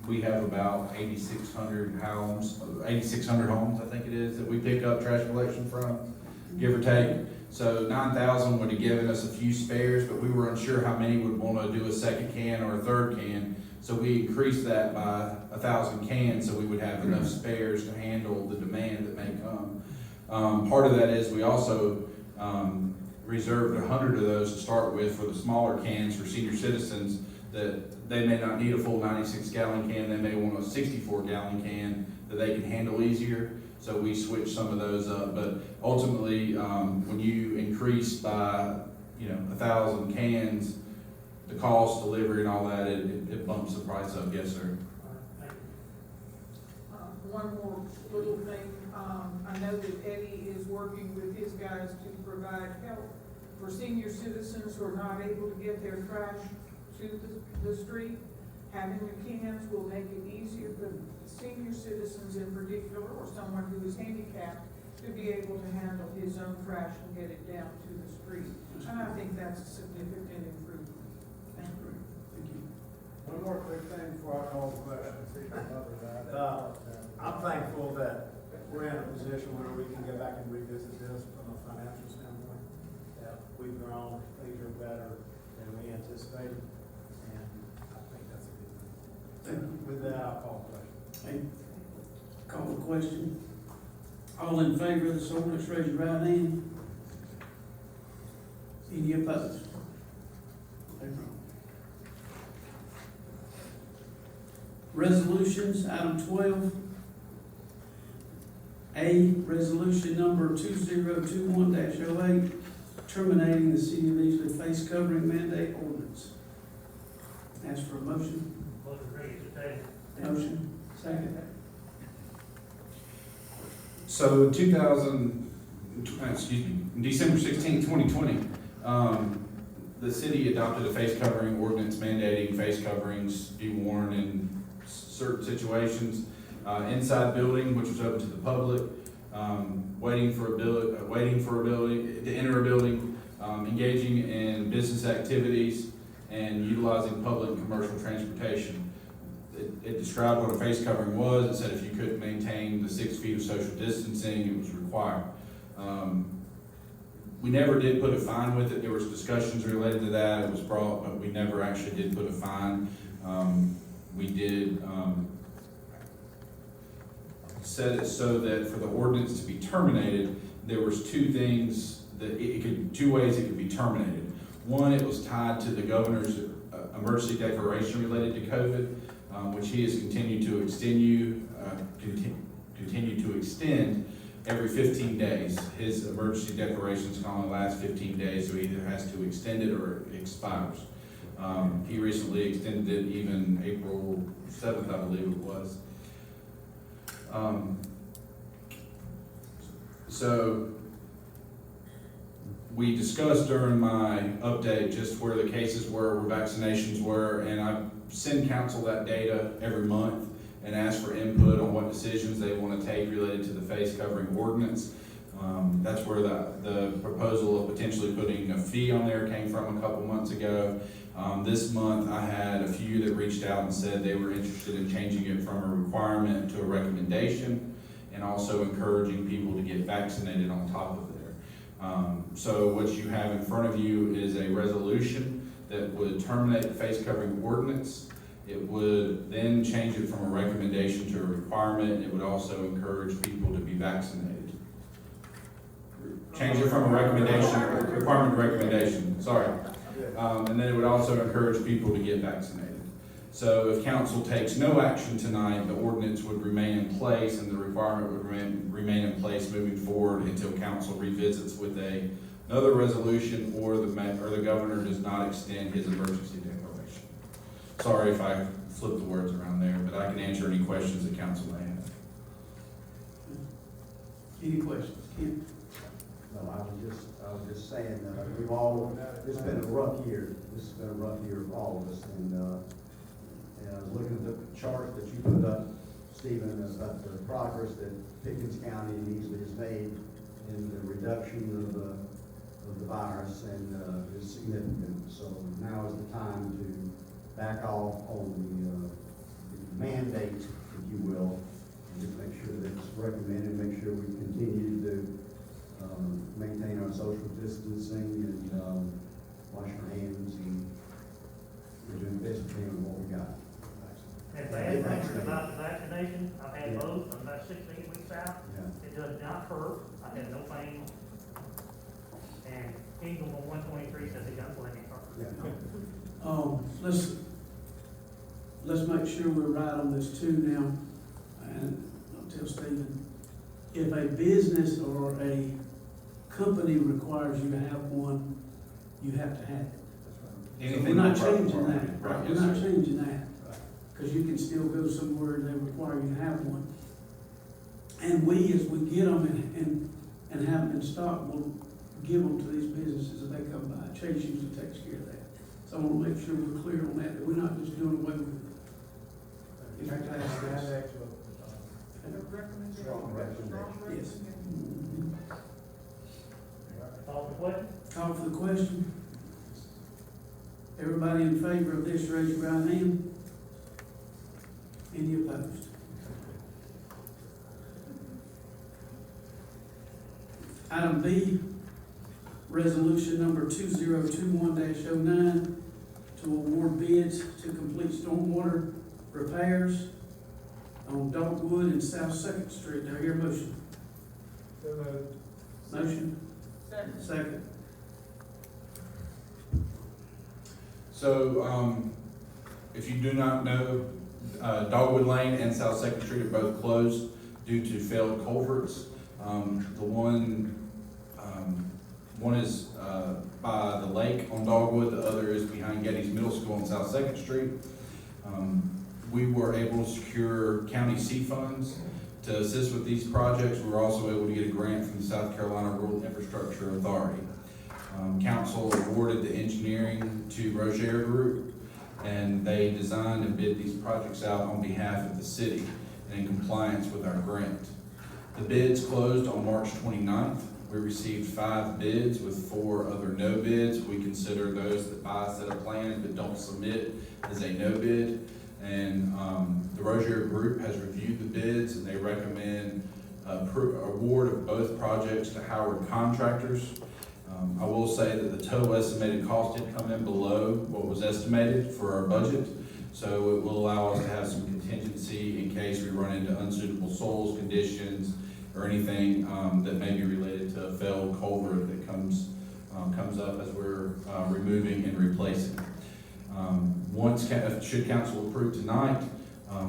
We have about 8,600 homes, I think it is, that we pick up trash collection from, give or take. So 9,000 would have given us a few spares, but we were unsure how many would want to do a second can or a third can. So we increased that by 1,000 cans, so we would have enough spares to handle the demand that may come. Part of that is we also reserved 100 of those to start with for the smaller cans for senior citizens, that they may not need a full 96-gallon can, they may want a 64-gallon can that they can handle easier. So we switched some of those up, but ultimately, when you increase by 1,000 cans, the cost, delivery, and all that, it bumps the price up. Yes, sir. One more little thing, I know that Eddie is working with his guys to provide help for senior citizens who are not able to get their trash to the street. Having the cans will make it easier for senior citizens in particular, or someone who is handicapped, to be able to handle his own trash and get it down to the street. And I think that's a significant improvement. Thank you. One more quick thing before I call the question. I'm thankful that we're in a position where we can go back and revisit this from a financial standpoint. We've grown, things are better than we anticipated, and I think that's a good thing. With that, I'll call the question. Call the question. All in favor of this ordinance, raise your right hand. Any opposed? Resolutions, item 12. A, resolution number 2021-08, terminating the City of Easley face covering mandate ordinance. Ask for a motion. Motion reads today. Motion, second. So December 16, 2020, the city adopted a face covering ordinance mandating face coverings be worn in certain situations. Inside building, which was open to the public, waiting for a building, to enter a building, engaging in business activities, and utilizing public and commercial transportation. It described what a face covering was. It said if you couldn't maintain the 6 feet of social distancing, it was required. We never did put a fine with it. There was discussions related to that. It was brought, but we never actually did put a fine. We did set it so that for the ordinance to be terminated, there was two things that two ways it could be terminated. One, it was tied to the governor's emergency declaration related to COVID, which he has continued to extend every 15 days. His emergency declarations can only last 15 days, so he either has to extend it or it expires. He recently extended it even April 7th, I believe it was. So we discussed during my update just where the cases were, where vaccinations were, and I send council that data every month and ask for input on what decisions they want to take related to the face covering ordinance. That's where the proposal of potentially putting a fee on there came from a couple months ago. This month I had a few that reached out and said they were interested in changing it from a requirement to a recommendation, and also encouraging people to get vaccinated on top of there. So what you have in front of you is a resolution that would terminate the face covering ordinance. It would then change it from a recommendation to a requirement. It would also encourage people to be vaccinated. Change it from a recommendation, requirement to recommendation, sorry. And then it would also encourage people to get vaccinated. So if council takes no action tonight, the ordinance would remain in place and the requirement would remain in place moving forward until council revisits with another resolution, or the governor does not extend his emergency declaration. Sorry if I flipped the words around there, but I can answer any questions that council may have. Any questions? Ken? No, I was just saying that it's been a rough year. This has been a rough year for all of us, and I was looking at the chart that you put up, Stephen, about the progress that Pickens County and Easley has made in the reduction of the virus, and is significant. So now is the time to back off on the mandate, if you will, and just make sure that it's recommended, make sure we continue to maintain our social distancing and wash our hands, and we're doing the best we can with what we got. And bad things about the vaccination, I've had both, I'm about 16 weeks out. Yeah. It does not hurt, I had no pain. And Eagle 123 says it doesn't let me hurt. Yeah. Let's make sure we're right on this too now. And I'll tell Stephen, if a business or a company requires you to have one, you have to have it. Anything We're not required changing for- that, right, we're yes, not sir. changing that. Because you can still go somewhere and they require you to have one. And we, as we get them and have them in stock, will give them to these businesses as they come by. Chase usually takes care of that. So I want to make sure we're clear on that we're not just doing away with it. If it passes. Strong recommendation. Yes. Call for question? Call for the question. Everybody in favor of this, raise your right hand. Any opposed? Item B, resolution number 2021-09 to award bids to complete stormwater repairs on Dogwood and South Second Street. Do I hear a motion? Motion? Second. So, if you do not know, Dogwood Lane and South Second Street are both closed due to failed culverts. The one is by the lake on Dogwood, the other is behind Getty's Middle School on South Second Street. We were able to secure county C funds to assist with these projects. We were also able to get a grant from the South Carolina Rural Infrastructure Authority. Council awarded the engineering to Roger Group, and they designed and bid these projects out on behalf of the city and in compliance with our grant. The bids closed on March 29th. We received 5 bids with 4 other no bids. We consider those that buy a set of plans but don't submit as a no bid. And the Roger Group has reviewed the bids, and they recommend award of both projects to Howard Contractors. I will say that the total estimated cost did come in below what was estimated for our budget, so it will allow us to have some contingency in case we run into unsuitable soils conditions or anything that may be related to a failed culvert that comes up as we're removing and replacing. Should council approve tonight,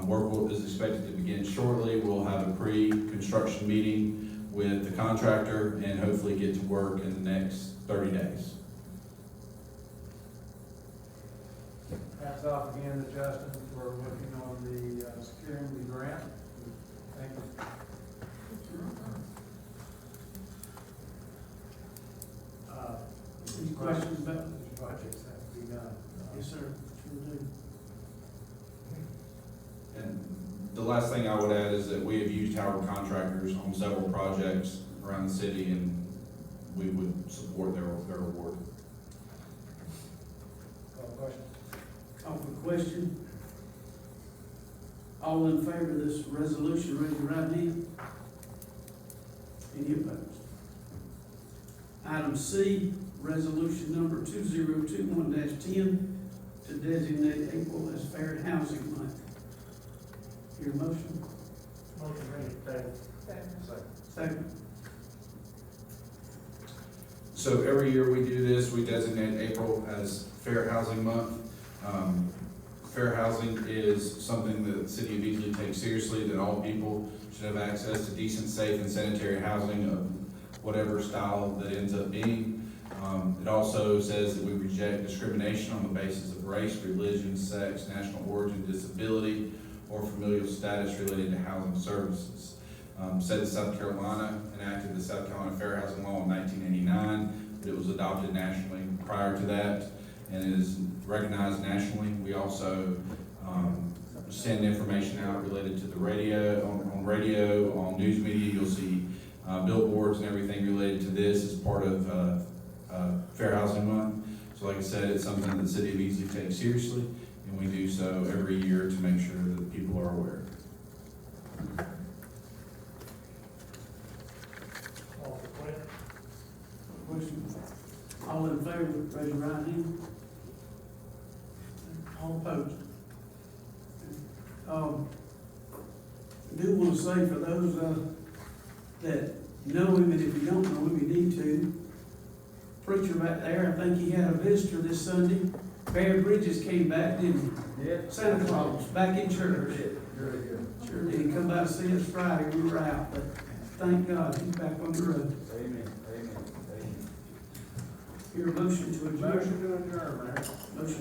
work is expected to begin shortly. We'll have a pre-construction meeting with the contractor and hopefully get to work in the next 30 days. Hats off again to Justin for working on the securing the grant. Thank you. last thing I would add is that we have used Howard contractors on several projects around the city, and we would support their award. Call for the question. All in favor of this resolution, raise your right hand. Any opposed? Item C, resolution number 2021-10 to designate April as Fair Housing Month. Your motion? Motion ready, table. Second. So every year we do this, we designate April as Fair Housing Month. Fair housing is something that the city of Beasley takes seriously, that all people should have access to decent, safe, and sanitary housing of whatever style that ends up being. It also says that we reject discrimination on the basis of race, religion, sex, national origin, disability, or familial status related to housing services. Said that South Carolina enacted the South Carolina Fair Housing Law in 1989, but it was adopted nationally prior to that and is recognized nationally. We also send information out related to the radio, on radio, on news media. You'll see billboards and everything related to this as part of Fair Housing Month. So like I said, it's something that the city of Beasley takes seriously, and we do so every year to make sure that people are aware. Call for question. Question. All in favor, raise your right hand. All opposed? I do want to say for those that know him, and if you don't know him, you need to. Preacher back there, I think he had a visitor this Sunday. Bear Bridges came back, didn't he? Yeah. Santa Claus, back in church. Really good. Sure did. He come by to see us Friday, we were out, but thank God he's back on the road. Amen. Your motion to adjourn. Motion to adjourn, Mayor. Motion